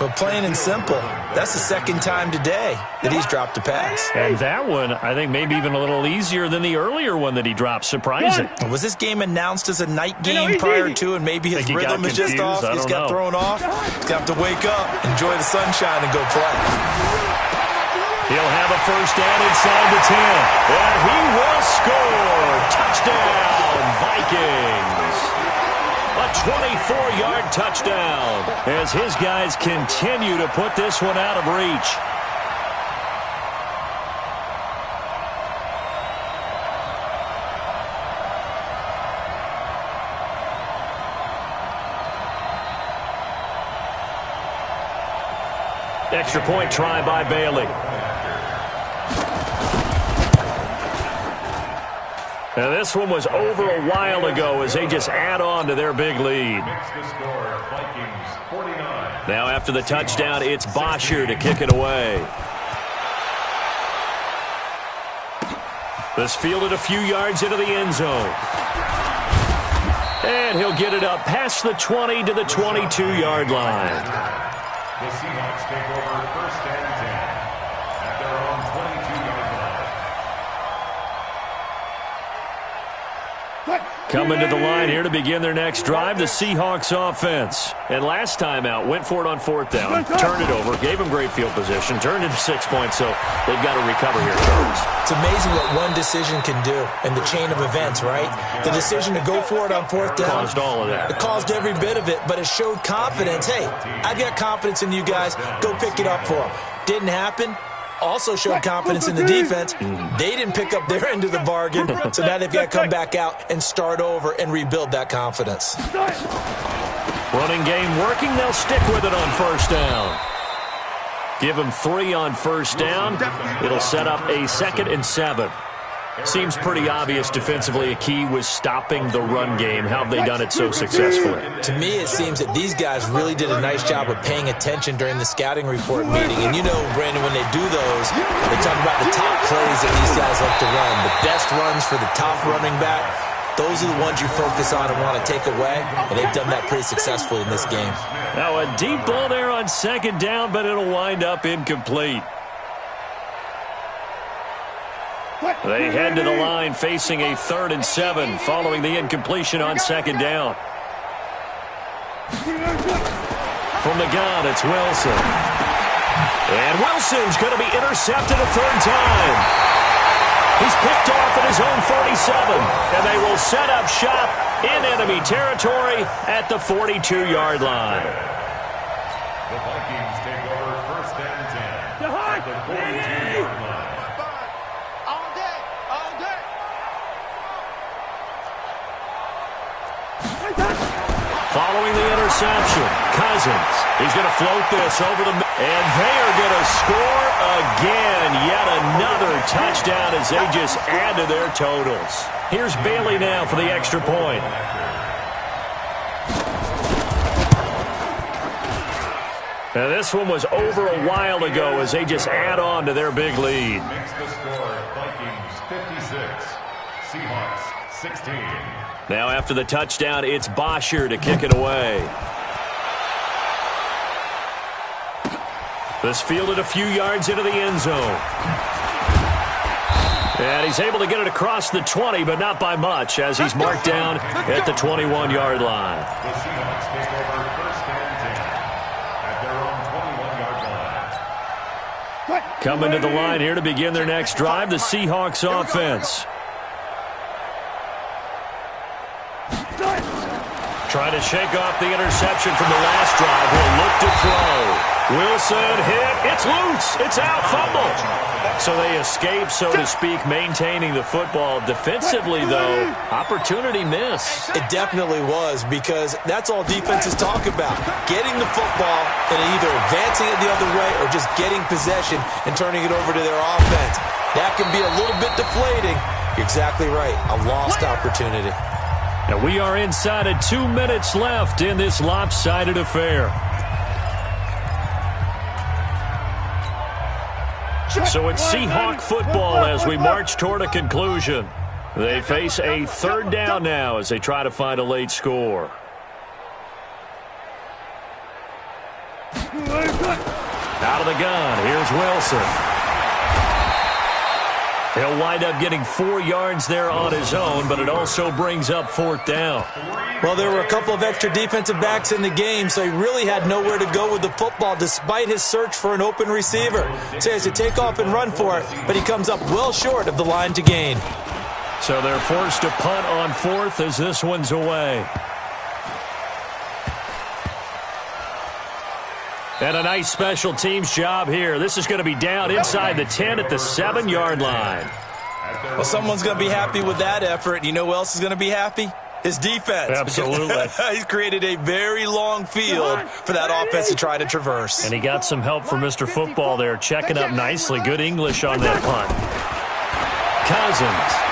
But plain and simple, that's the 2nd time today that he's dropped a pass. And that one, I think, maybe even a little easier than the earlier one that he dropped. Surprising. Was this game announced as a night game prior to, and maybe his rhythm is just off? He's got thrown off. He's got to wake up, enjoy the sunshine, and go play. He'll have a 1st down inside the 10. And he will score. Touchdown, Vikings. A 24-yard touchdown as his guys continue to put this one out of reach. Extra point try by Bailey. Now this one was over a while ago as they just add on to their big lead. Now after the touchdown, it's Bosher to kick it away. This fielded a few yards into the end zone. And he'll get it up past the 20 to the 22-yard line. The Seahawks take over 1st and 10 at their own 22-yard line. Coming to the line here to begin their next drive, the Seahawks offense. And last time out, went for it on 4th down, turned it over, gave them great field position, turned into 6 points, so they've got to recover here, Charles. It's amazing what one decision can do in the chain of events, right? The decision to go for it on 4th down. Caused all of that. It caused every bit of it, but it showed confidence. Hey, I've got confidence in you guys. Go pick it up for them. Didn't happen. Also showed confidence in the defense. They didn't pick up their end of the bargain, so now they've got to come back out and start over and rebuild that confidence. Running game working. They'll stick with it on 1st down. Give them 3 on 1st down. It'll set up a 2nd and 7. Seems pretty obvious defensively a key was stopping the run game. How have they done it so successfully? To me, it seems that these guys really did a nice job of paying attention during the scouting report meeting. And you know, Brandon, when they do those, they talk about the top plays that these guys like to run. The best runs for the top running back. Those are the ones you focus on and want to take away, and they've done that pretty successfully in this game. Now a deep ball there on 2nd down, but it'll wind up incomplete. They head to the line facing a 3rd and 7 following the incompletion on 2nd down. From the gun, it's Wilson. And Wilson's going to be intercepted a third time. He's picked off at his own 47, and they will set up shop in enemy territory at the 42-yard line. The Vikings take over first and 10 at the 42-yard line. All day, all day. Following the interception, Cousins. He's going to float this over the... And they are going to score again. Yet another touchdown as they just add to their totals. Here's Bailey now for the extra point. Now this one was over a while ago as they just add on to their big lead. Makes the score Vikings 56, Seahawks 16. Now after the touchdown, it's Bosher to kick it away. This fielded a few yards into the end zone. And he's able to get it across the 20, but not by much, as he's marked down at the 21-yard line. The Seahawks take over first and 10 at their own 21-yard line. Coming to the line here to begin their next drive, the Seahawks offense. Trying to shake off the interception from the last drive. He'll look to throw. Wilson hit. It's loose. It's out. Fumble. So they escape, so to speak, maintaining the football. Defensively, though, opportunity miss. It definitely was, because that's all defenses talk about. Getting the football and either advancing it the other way or just getting possession and turning it over to their offense. That can be a little bit deflating. You're exactly right. A lost opportunity. And we are inside of 2 minutes left in this lopsided affair. So it's Seahawk football as we march toward a conclusion. They face a third down now as they try to find a late score. Out of the gun, here's Wilson. He'll wind up getting 4 yards there on his own, but it also brings up fourth down. Well, there were a couple of extra defensive backs in the game, so he really had nowhere to go with the football despite his search for an open receiver. So he has to take off and run for it, but he comes up well short of the line to gain. So they're forced to punt on fourth as this one's away. And a nice special teams job here. This is going to be down inside the 10 at the 7-yard line. Well, someone's going to be happy with that effort. You know who else is going to be happy? His defense. Absolutely. He's created a very long field for that offense to try to traverse. And he got some help from Mr. Football there, checking up nicely. Good English on that punt. Cousins.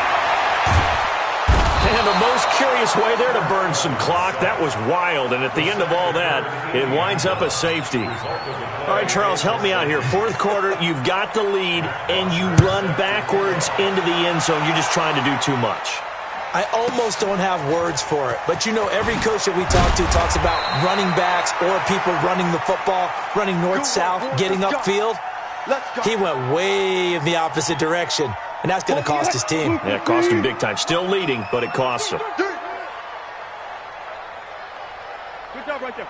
And the most curious way there to burn some clock. That was wild. And at the end of all that, it winds up a safety. All right, Charles, help me out here. Fourth quarter, you've got the lead, and you run backwards into the end zone. You're just trying to do too much. I almost don't have words for it. But, you know, every coach that we talk to talks about running backs or people running the football, running north-south, getting upfield. He went way in the opposite direction. And that's going to cost his team. Yeah, it cost him big time. Still leading, but it costs him. Good job right there.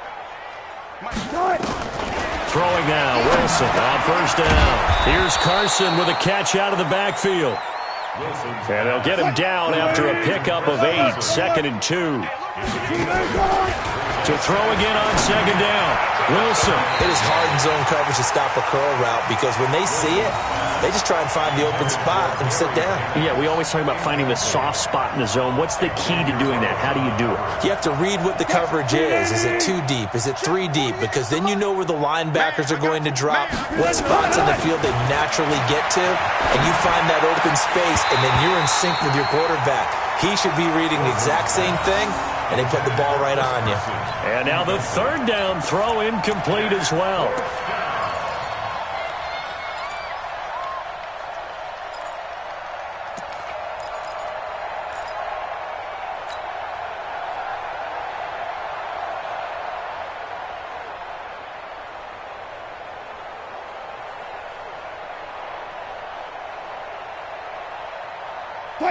Throwing now, Wilson on first down. Here's Carson with a catch out of the backfield. And they'll get him down after a pickup of 8, 2nd and 2. To throw again on second down. Wilson. It is hard in zone coverage to stop a curl route because when they see it, they just try and find the open spot and sit down. Yeah, we always talk about finding the soft spot in the zone. What's the key to doing that? How do you do it? You have to read what the coverage is. Is it 2 deep? Is it 3 deep? Because then you know where the linebackers are going to drop, what spots in the field they naturally get to, and you find that open space, and then you're in sync with your quarterback. He should be reading the exact same thing, and they put the ball right on you. And now the third down throw incomplete as well.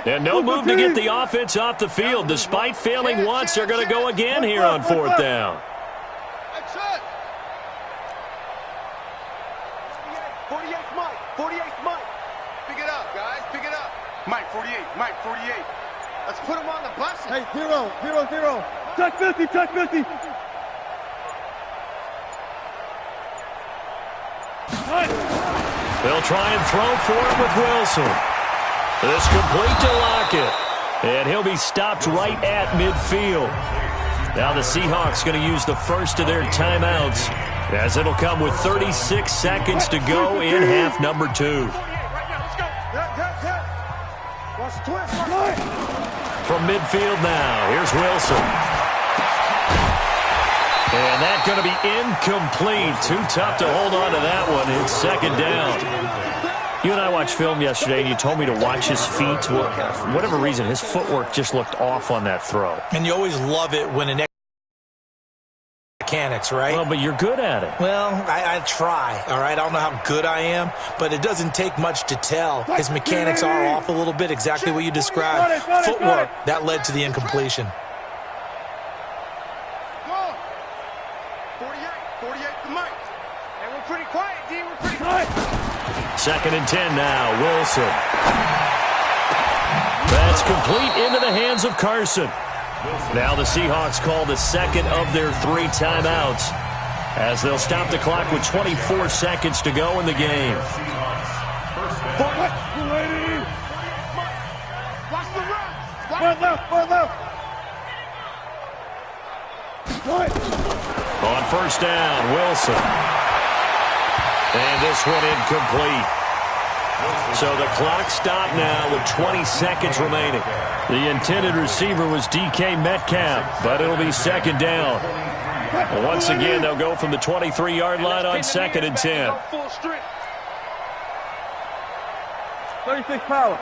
And no move to get the offense off the field. Despite failing once, they're going to go again here on fourth down. 48's Mike. 48's Mike. Pick it up, guys. Pick it up. Mike, 48. Mike, 48. Let's put him on the bus. Hey, 0, 0, 0. Touch 50, touch 50. They'll try and throw for it with Wilson. This complete to Lockett. And he'll be stopped right at midfield. Now the Seahawks going to use the first of their timeouts, as it'll come with 36 seconds to go in half number 2. From midfield now, here's Wilson. And that's going to be incomplete. Too tough to hold on to that one. It's second down. You and I watched film yesterday, and you told me to watch his feet. Well, for whatever reason, his footwork just looked off on that throw. And you always love it when an mechanics, right? Well, but you're good at it. Well, I try, all right? I don't know how good I am, but it doesn't take much to tell. His mechanics are off a little bit, exactly what you described. Footwork, that led to the incompletion. 48 to Mike. And we're pretty quiet, D. We're pretty quiet. Second and 10 now, Wilson. That's complete into the hands of Carson. Now the Seahawks call the second of their 3 timeouts, as they'll stop the clock with 24 seconds to go in the game. Watch the run. Right left, right left. On first down, Wilson. And this one incomplete. So the clock stopped now with 20 seconds remaining. The intended receiver was DK Metcalf, but it'll be second down. Once again, they'll go from the 23-yard line on second and 10. 36 power.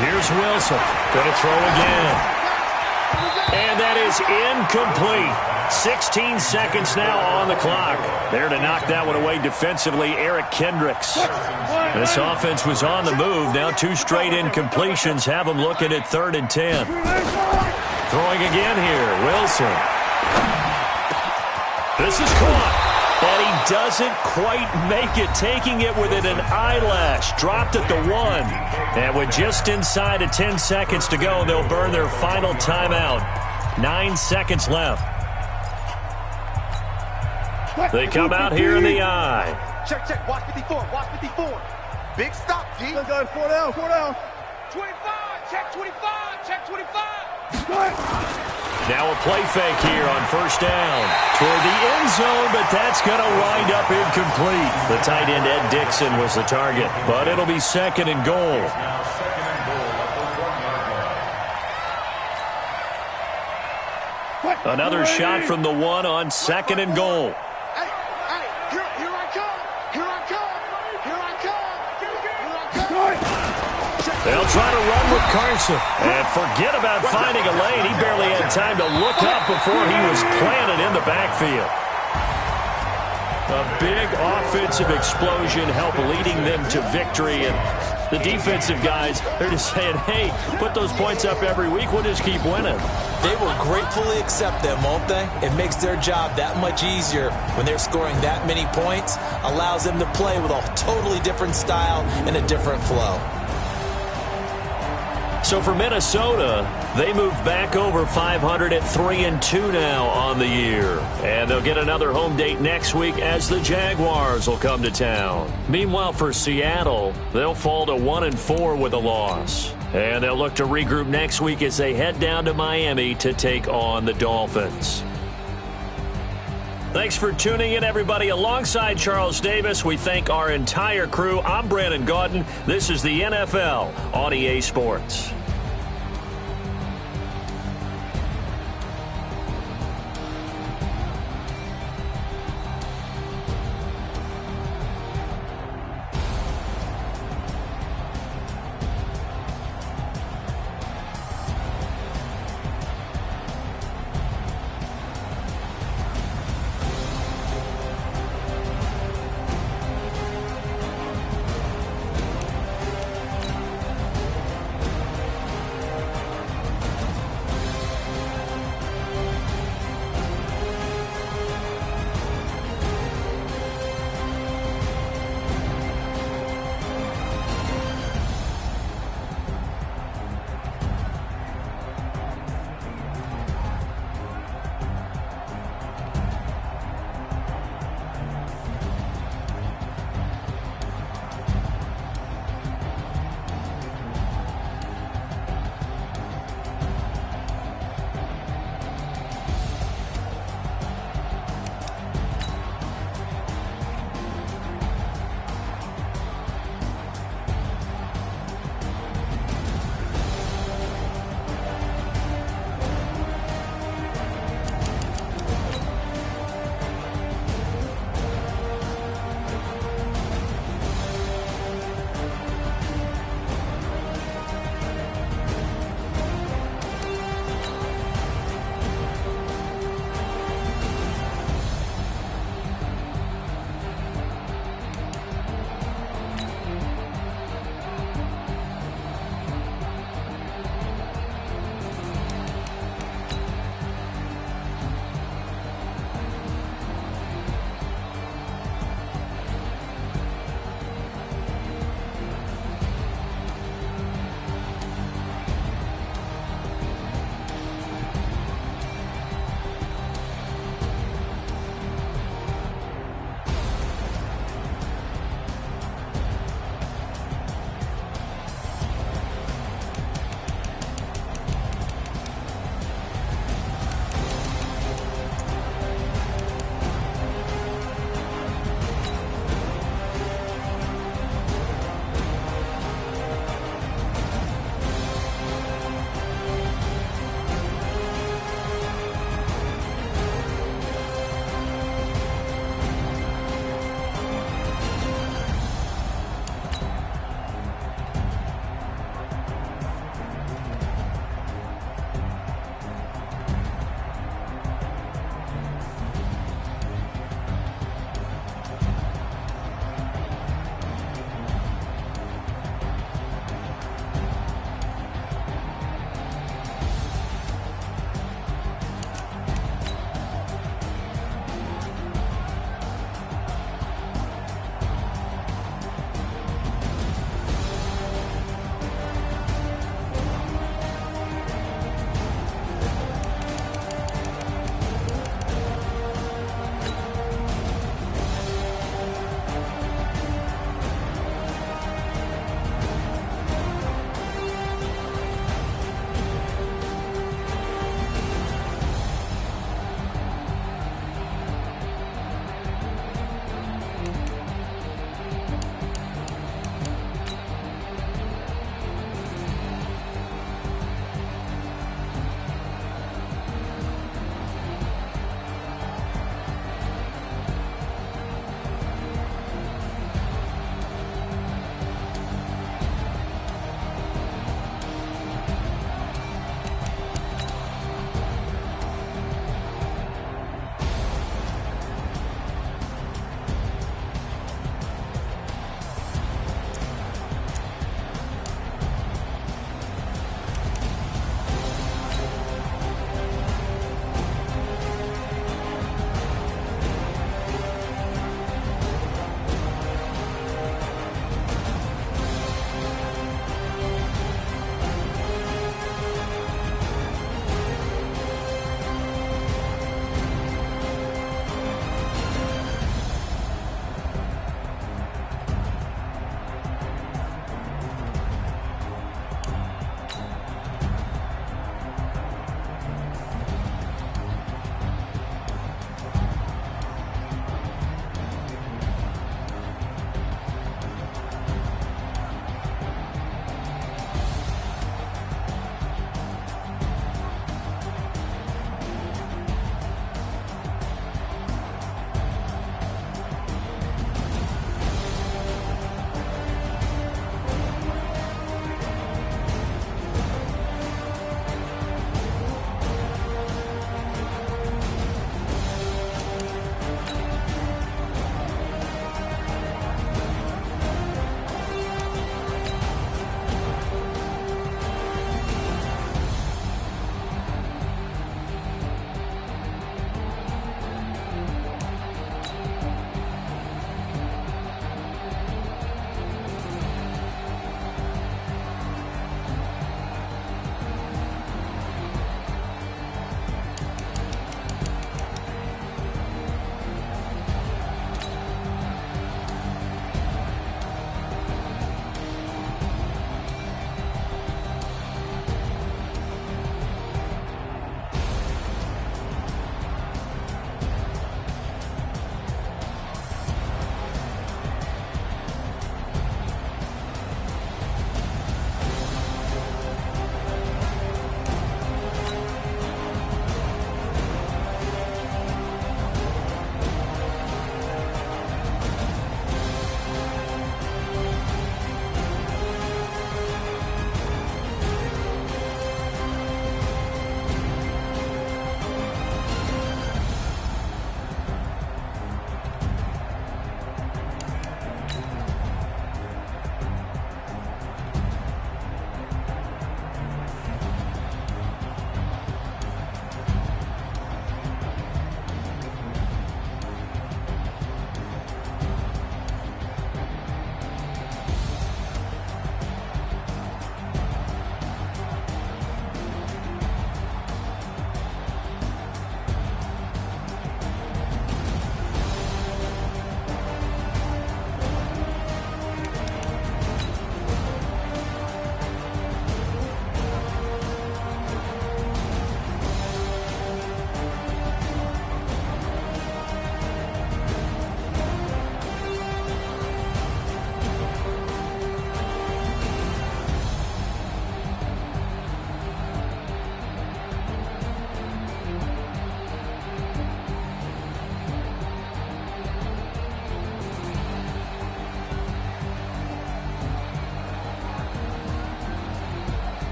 Here's Wilson. Going to throw again. And that is incomplete. 16 seconds now on the clock. There to knock that one away defensively, Eric Kendricks. This offense was on the move. Now 2 straight incompletions have them looking at third and 10. Throwing again here, Wilson. This is caught. And he doesn't quite make it, taking it within an eyelash. Dropped at the 1. And with just inside of 10 seconds to go, they'll burn their final timeout. 9 seconds left. They come out here in the eye. Check, check. Watch 54. Watch 54. Big stop, D. 4 down, 4 down. 25. Check 25. Check 25. Now a play fake here on first down toward the end zone, but that's going to wind up incomplete. The tight end, Ed Dixon, was the target, but it'll be second and goal. Another shot from the 1 on second and goal. Hey, here I come. Here I come. Here I come. Here I come. They'll try to run with Carson. And forget about finding a lane. He barely had time to look up before he was planted in the backfield. A big offensive explosion helped leading them to victory. And the defensive guys, they're just saying, hey, put those points up every week. We'll just keep winning. They will gratefully accept them, won't they? It makes their job that much easier when they're scoring that many points. Allows them to play with a totally different style and a different flow. So for Minnesota, they move back over 500 at 3-2 now on the year. And they'll get another home date next week as the Jaguars will come to town. Meanwhile, for Seattle, they'll fall to 1-4 with a loss. And they'll look to regroup next week as they head down to Miami to take on the Dolphins. Thanks for tuning in, everybody. Alongside Charles Davis, we thank our entire crew. I'm Brandon Gaudin. This is the NFL on EA Sports.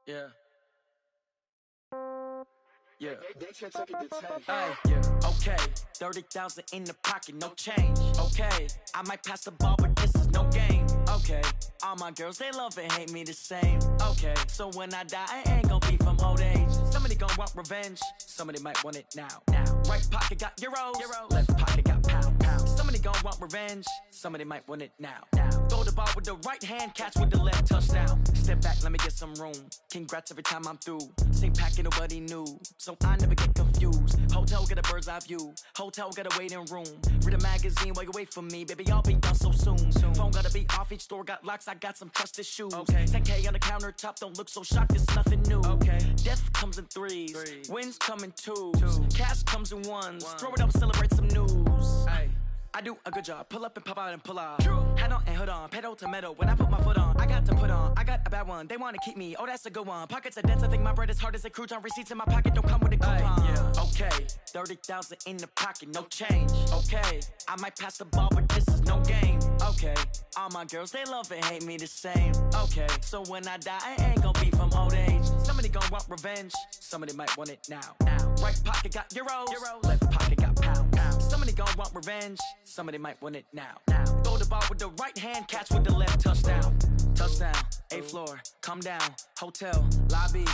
Yeah. Yeah. Hey, yeah. Okay, 30,000 in the pocket, no change. Okay, I might pass the ball, but this is no game. Okay, all my girls, they love and hate me the same. Okay, so when I die, I ain't gon' be from old age. Somebody gon' want revenge, somebody might want it now. Right pocket got euros, left pocket got pound. Somebody gon' want revenge, somebody might want it now. Throw the ball with the right hand, catch with the left, touchdown. Step back, let me get some room. Congrats every time I'm through. Same packet, nobody knew, so I never get confused. Hotel get a bird's eye view, hotel got a waiting room. Read a magazine while you wait for me, baby, I'll be done so soon. Phone gotta be off, each store got locks, I got some trusted shoes. 10K on the countertop, don't look so shocked, it's nothing new. Death comes in threes, wins come in twos, cash comes in ones. Throw it up, celebrate some news. I do a good job, pull up and pop out and pull out. Head on and hood on, pedal to metal. When I put my foot on, I got to put on. I got a bad one, they wanna keep me, oh that's a good one. Pockets are dense, I think my bread is hard as a crouton. Receipts in my pocket don't come with a coupon. Okay, 30,000 in the pocket, no change. Okay, I might pass the ball, but this is no game. Okay, all my girls, they love and hate me the same. Okay, so when I die, I ain't gon' be from old age. Somebody gon' want revenge, somebody might want it now. Right pocket got euros, left pocket got pound. Somebody gon' want revenge, somebody might want it now. Throw the ball with the right hand, catch with the left, touchdown. Touchdown, 8th floor, come down, hotel, lobby.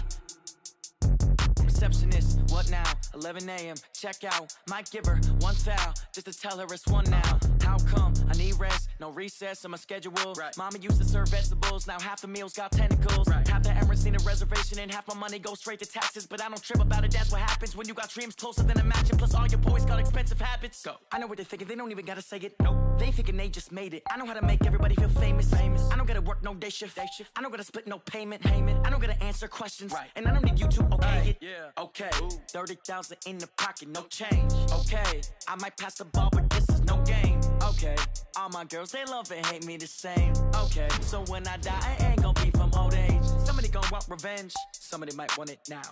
Receptionist, what now? 11 a.m. check out. Might give her one foul just to tell her it's one now. How come? I need rest, no recess in my schedule. Mama used to serve vegetables, now half the meals got tentacles. Half the errands need a reservation and half my money goes straight to taxes. But I don't trip about it, that's what happens when you got dreams closer than a mansion. Plus all your boys got expensive habits. Go. I know what they're thinking, they don't even gotta say it. Nope. They thinking they just made it. I know how to make everybody feel famous. I don't gotta work no day shift. I don't gotta split no payment. I don't gotta answer questions. And I don't need you to okay it. Okay, 30,000 in the pocket, no change. Okay, I might pass the ball, but this is no game. Okay, all my girls, they love and hate me the same. Okay, so when I die, I ain't gon' be from old age. Somebody gon' want revenge, somebody might want it now.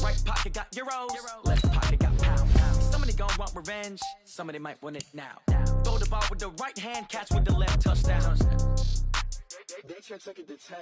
Right pocket got euros, left pocket got pound. Somebody gon' want revenge, somebody might want it now. Throw the ball with the right hand, catch with the left, touchdown. They check it to 10.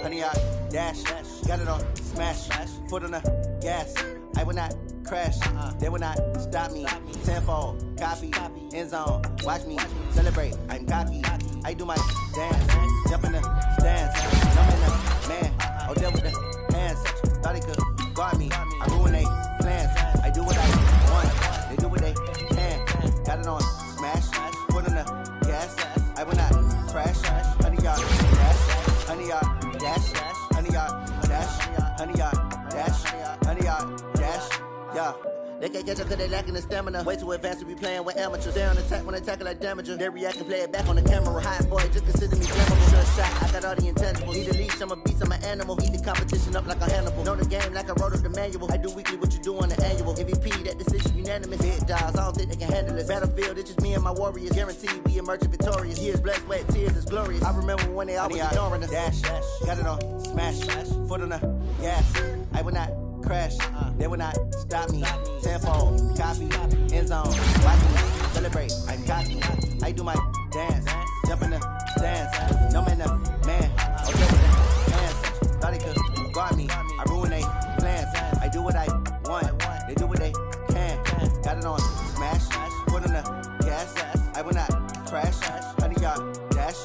Honey, I dash, got it on smash, foot on the gas. I will not crash, they will not stop me. Tenfold, copy, end zone, watch me celebrate. I'm cocky, I do my dance, jump in the stands, jump in the man. Oh, deal with the hands, thought he could guard me. I ruin they plans, I do what I want, they do what they can. Got it on smash, foot on the gas. I will not crash, honey, y'all dash, honey, y'all dash, honey, y'all dash, honey, y'all dash, honey, y'all dash, yeah. They can't catch up cause they lacking the stamina. Way too advanced to be playing with amateurs. They on attack when they tackle like damager. They react and play it back on the camera. Hot boy, just consider me flammable. Sure shot, I got all the intangibles. Need a leash, I'm a beast, I'm an animal. Eat the competition up like a Hannibal. Know the game like I wrote up the manual. I do weekly what you do on the annual. MVP, that decision unanimous. Big dials, I don't think they can handle it. Battlefield, it's just me and my warriors. Guaranteed we emerging victorious. Years, blood, sweat, tears, it's glorious. I remember when they always ignoring us. Dash, got it on smash, foot on the gas. I will not crash, they will not stop me. Tenfold, copy, end zone, watch me celebrate. I'm cocky, I do my dance, jump in the stands, no man, the man. Oh, deal with the hands, thought he could guard me. I ruin they plans, I do what I want, they do what they can. Got it on smash, foot on the gas. I will not crash, honey, y'all dash,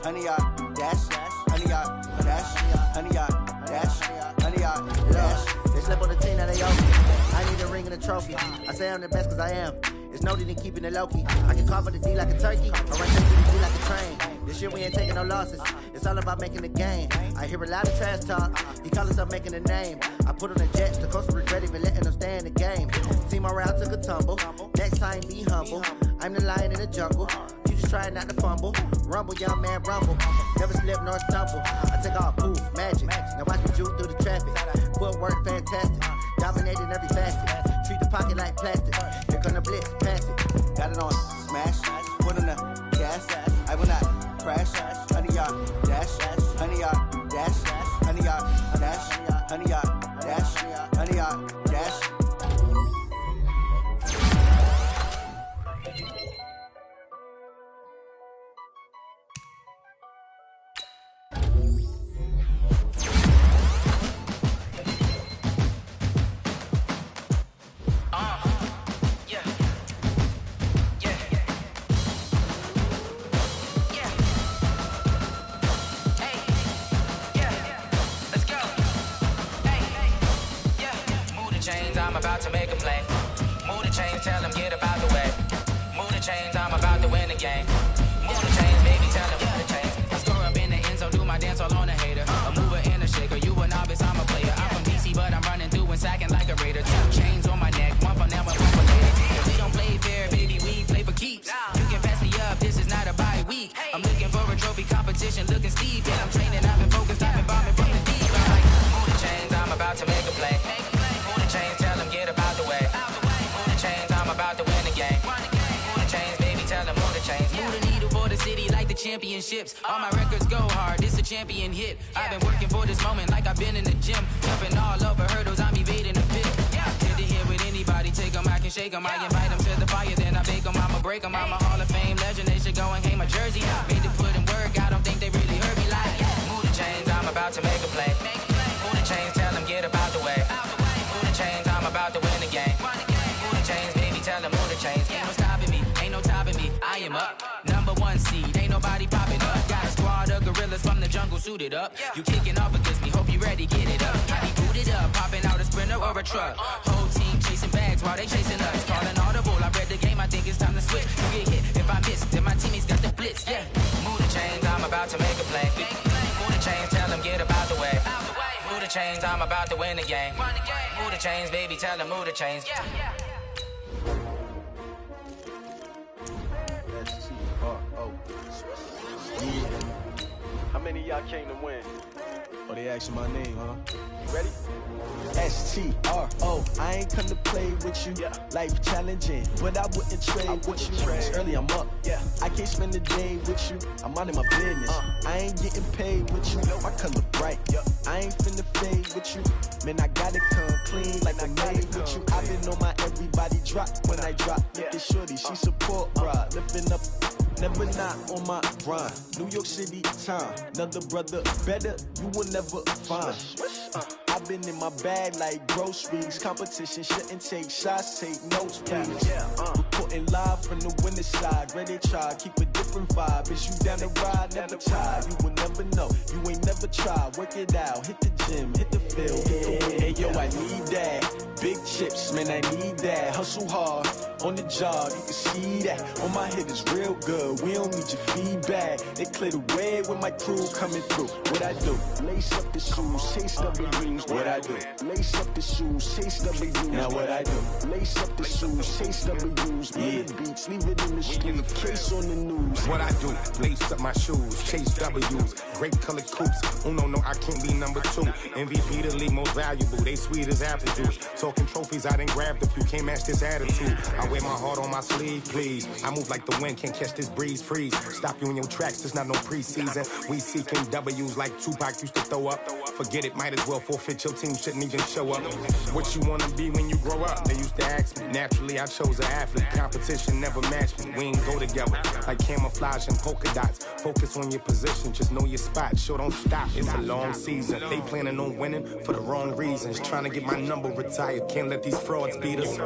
honey, y'all dash, honey, y'all dash, honey, y'all dash, honey, y'all dash. They slept on the team, now they owe me. I need a ring and a trophy. I say I'm the best cause I am. It's no need in keeping it low-key. I can carve for the D like a turkey, or run take the D like a train. This year we ain't taking no losses. It's all about making the game. I hear a lot of trash talk. He call himself making a name. I put on the jets, the coach regret even letting them stay in the game. Team morale took a tumble. Next time be humble. I'm the lion in the jungle. You just trying not to fumble. Rumble, young man, rumble. Never slip nor stumble. I take off, poof, magic. Now watch me juke through the traffic. Footwork fantastic. Dominating every facet. Here come the blitz, pass it. Got it on smash, foot on the gas. I will not crash. 100-yard dash, 100-yard dash, 100-yard dash, 100-yard dash, 100-yard dash. I'm about to make a play. Move the chains, tell them get up out the way. Move the chains, I'm about to win the game. Move the chains, baby, tell them move the chains. I score up in the end zone, do my dance all on a hater. A mover and a shaker, you a novice, I'm a player. I'm from DC, but I'm running through and sacking like a raider. 2 chains on my neck, one for now, one for later. If we don't play fair, baby, we play for keeps. You can pass me up, this is not a bye week. I'm looking for a trophy competition, looking steep. And I'm training, I've been focused, I've been bombing from the deep. I'm like, move the chains, I'm about to make a play. Move the chains, tell them get up out the way. Move the chains, I'm about to win the game. Move the chains, baby, tell them move the chains. Move the needle for the city like the championships. All my records go hard, this a champion hit. I've been working for this moment like I've been in the gym. Jumping all over hurdles, I'm evading the pit. Hit to hit with anybody, take them, I can shake them. I invite them to the fire, then I bake them, I'ma break them. I'm a Hall of Fame legend, they should go and hang my jersey. Made to put in work, I don't think they really heard me like. Move the chains, I'm about to make a play. Move the chains, tell them get up out the way. Move the chains, I'm about to win the game. Move the chains, baby, tell them move the chains. Ain't no stopping me, ain't no topping me. I am up, #1 seed, ain't nobody popping up. Got a squad of gorillas from the jungle suited up. You kicking off against me, hope you ready, get it up. I be booted up, popping out a sprinter or a truck. Whole team chasing bags while they chasing us. Calling audible, I read the game, I think it's time to switch. You get hit, if I miss, then my teammates got the blitz, yeah. Move the chains, I'm about to make a play. Move the chains, tell them get up out the way. Move the chains, I'm about to win the game. Move the chains, baby, tell them move the chains. How many of y'all came to win? Oh, they asking my name, huh? You ready? S-T-R-O, I ain't come to play with you. Life challenging, but I wouldn't trade with you. It's early, I'm up. I can't spend the day with you. I'm minding my business. I ain't getting paid with you. My color bright. I ain't finna fade with you. Man, I gotta come clean like I made with you. I've been on my everybody drop when I drop. Look at shorty, she support, bruh. Lifting up. Never not on my grind. New York City time. Another brother better, you will never find. I've been in my bag like groceries. Competition shouldn't take shots, take notes, please. Reporting live from the winning side. Ready to try, keep a different vibe. Is you down the ride? Never try. You will never know. You ain't never tried. Work it out. Hit the gym, hit the field, hit the win. Hey yo, I need that. Big chips, man, I need that. Hustle hard on the job, you can see that. On my head is real good. We don't need your feedback. They clear the way when my crew coming through. What I do? Lace up the shoes, chase W's. What I do? Lace up the shoes, chase W's. Now what I do? Lace up the shoes, chase W's. Beats, leave it in the street. Case on the news. What I do? Lace up my shoes, chase W's. Great colored coops. Oh no, I can't be number 2. MVP the league most valuable. They sweet as apple juice. Talking trophies, I done grabbed a few. Can't match this attitude. I wear my heart on my sleeve, please. I move like the wind, can't catch this breeze, freeze. Stop you in your tracks, there's not no preseason. We seeking W's like Tupac used to throw up. Forget it, might as well forfeit. Your team shouldn't even show up. What you wanna be when you grow up? They used to ask me. Naturally, I chose an athlete. Competition never matched me. We ain't go together like camouflage and polka dots. Focus on your position, just know your spot. Sure, don't stop. It's a long season. They planning on winning for the wrong reasons. Trying to get my number retired. Can't let these frauds beat us.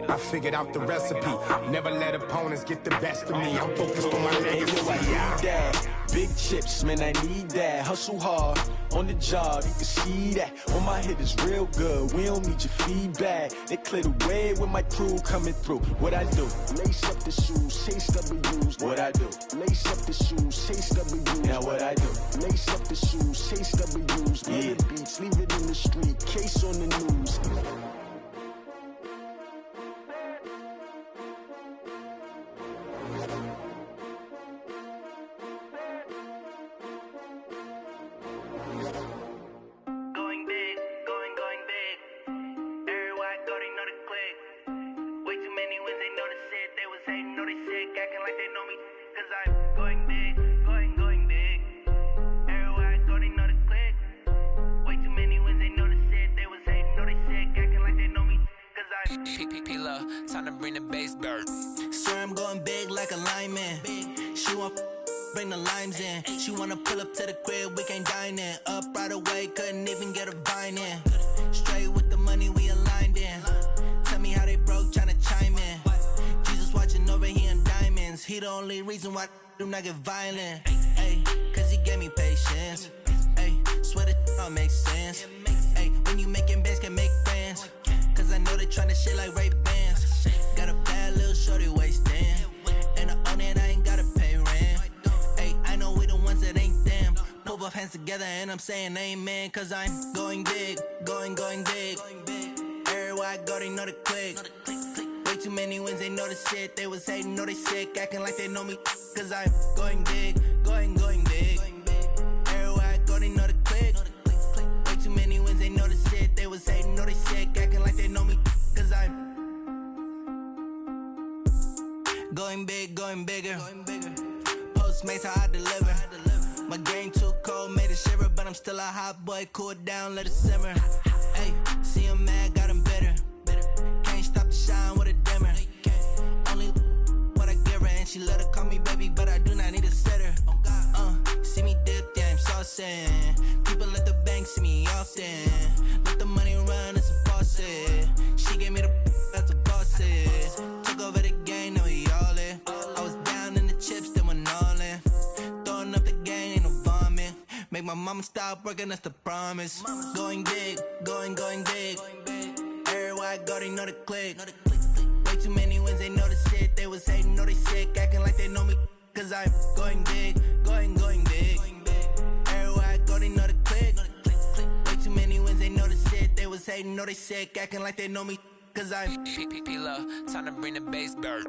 I figured out the recipe. Never let opponents get the best of me. I'm focused on my legacy. Big chips, man, I need that. Hustle hard on the job, you can see that. On my head is real good. We don't need your feedback. They clear the way when my crew coming through. What I do? Lace up the shoes, chase W's. What I do? Lace up the shoes, chase W's. Now what I do? Lace up the shoes, chase W's. Beats, leave it in the street. Case on the news. Going big. Everywhere I go, they know the click. Way too many wins, they time to bring the bass burn. Swear I'm going big like a lineman. She want bring the limes in. She wanna pull up to the crib, we can't dine in. Up right away, couldn't even get a vine in. Straight with the money we aligned in. Tell me how they broke, tryna chime in. Jesus watching over here in diamonds. He the only reason why I do not get violent. Ay, cause he gave me patience. Ay, swear that all makes sense. Ay, when you making bands, can make friends. Cause I know they tryna shit like Ray-Bans. Got a bad little shorty wasting. And I own it, I ain't gotta pay rent. Ay, I know we the ones that ain't them. Put both hands together and I'm saying amen. Cause I'm going big, going big. Everywhere I go, they know the click. Way too many wins, they know the shit. They was hating, know they sick, acting like they know me. Cause I'm going big, going big. Everywhere I go, they know the click. Way too many wins, they know the shit. They was hating, know they sick, acting like they know me. Cause I'm going big, going bigger. Postmates, how I deliver. My game too cold, made it shiver. But I'm still a hot boy, cool it down, let it simmer. Hey, see him mad, got him bitter. Can't stop the shine with a dimmer. Only what I give her, and she let her call me baby, but I do not need a sitter. See me dip, yeah, I'm saucing. People at the bank see me often. Let the money run, it's a faucet. She gave me the that's a boss is. Took over the game, now we all in. I was down in the chips, then went all in. Throwing up the game, ain't no vomit. Make my mama stop working, that's the promise. Going big, going big. Everywhere I go, they know the click. Way too many wins, they know the shit. They was hating, know they sick, acting like they know me. Cause I'm going big, going big. Everywhere I go, they know the click. Way too many wins, they know the shit. They was hating, know they sick, acting like they know me. Cause I'm P-P-P-Love, time to bring the bass burn.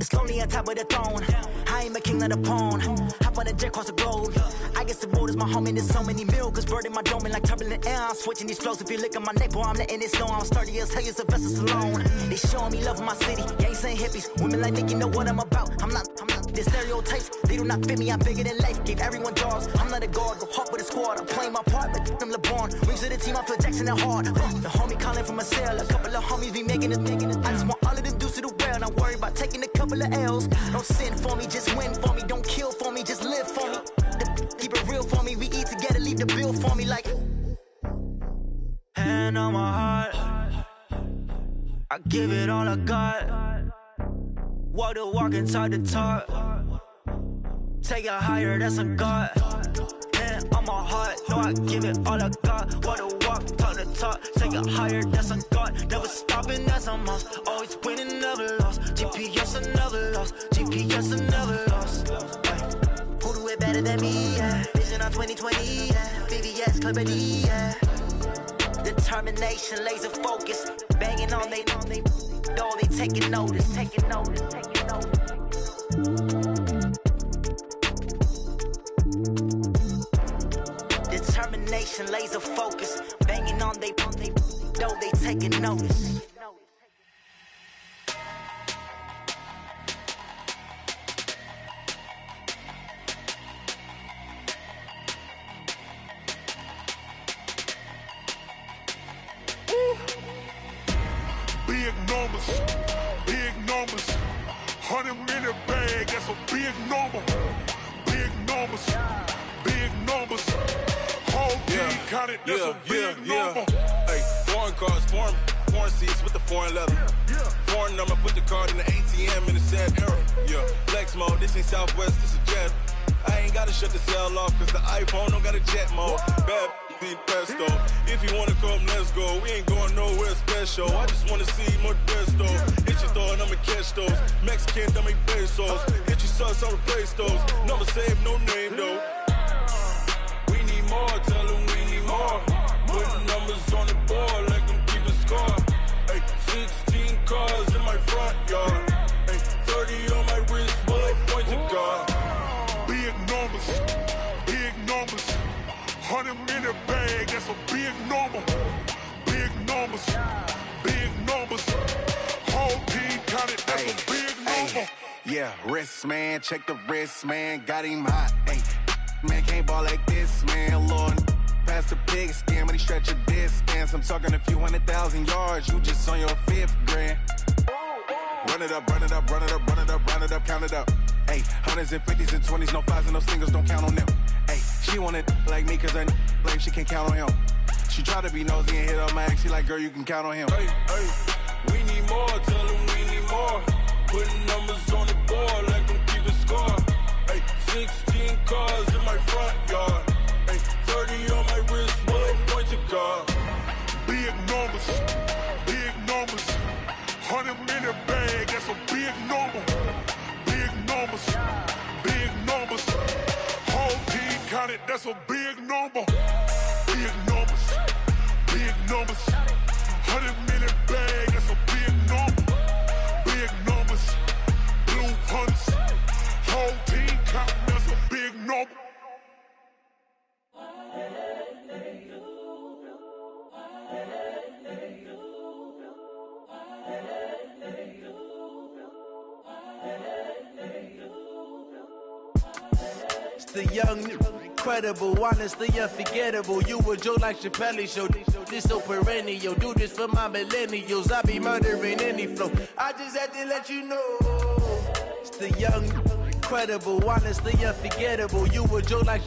It's lonely on top of the throne. I ain't a king of the pawn. Hop on a jet across the globe. I guess the road is my home and there's so many miracles burning my dome and like turbulent air. I'm switching these flows. If you look at my neck, boy, I'm letting it snow. I'm sturdy as hell, as a vessel alone. They showing me love in my city. Gangs ain't hippies. Women like me, you know what I'm about. I'm not the stereotypes. They do not fit me. I'm bigger than life. Gave everyone jobs. I'm not a guard. Go hard with a squad. I'm playing my part, but I'm LeBron. Rings to the team. I feel Jackson and hard. The homie calling from a cell. A couple of homies be making it. I just want all of them dudes to the well. Not worry about taking a couple of L's. Don't sin for me, just win for me. Don't kill for me, just live for me. Keep it real for me. We eat together, leave the bill for me like. Hand on my heart, I give it all I got. Walk the walk and talk the talk. Take it higher, that's a God. Hand on my heart, no, I give it all I got. Walk the walk, talk the talk. Take it higher, that's a God. Never stopping, that's a must. Always winning, never lost. GPS, I never lost. GPS, I never lost. Who do it better than me? Yeah. Vision on 2020. Yeah. VVS, Clippity. Yeah. Determination, laser focus. Banging on they door, they taking notice. Determination, laser focus. Banging on they door, they taking notice. Big numbers, 100 minute bag, that's a big number. Big numbers, whole team counted, that's a big number. Hey, foreign cars, foreign seats with the foreign leather. Foreign number, put the card in the ATM in the sad era. Yeah, flex mode, this ain't Southwest, this is Jet. I ain't gotta shut the cell off, cause the iPhone don't got a jet mode. Bad be pesto. If you wanna come, let's go. We ain't going nowhere special. I just wanna see more Modesto. catch those. Mexican, dumb make pesos. Hit your sus, I'll replace those. Number save, no name though. We need more, tell them we need more. Putting numbers on the board, like them keep a score. Ay, 16 cars in my front yard. Ay, 30 on my wrist, bullet point to God. Big numbers, big numbers. 100-minute bag, that's a big number. Big numbers, big numbers. Whole team counted, that's a big number. Yeah, wrist man, check the wrist man, got him hot. Ay, man can't ball like this, man. Lord, past the pig skin when he stretch a distance. I'm talking a few 100,000 yards, you just on your 5th grand. Run it up, run it up, run it up, run it up, run it up, count it up. Ay, 100s and 50s and 20s, no 5s and no singles, don't count on them. Ay, she want it like me cause her like she can't count on him. She try to be nosy and hit up my ex, she like, girl, you can count on him. Hey, hey, we need more, tell them we need more. Putting numbers on the board like them keep a score. Hey, 16 cars in my front yard. Hey, 30 on my wrist, bullet point to God. Big numbers, big numbers. 100-minute bag, that's a big number. Big numbers, big numbers. Whole team counted, that's a big number. Big numbers, big numbers. 100-minute bag, that's a big number. Big numbers, blue hunts. Whole team counting, that's a big number. It's the young, incredible, honestly unforgettable. You a Joe like Chappelle show. This so perennial. Do this for my millennials. I be murdering any flow. I just had to let you know. It's the young, incredible, honestly unforgettable. You a Joe like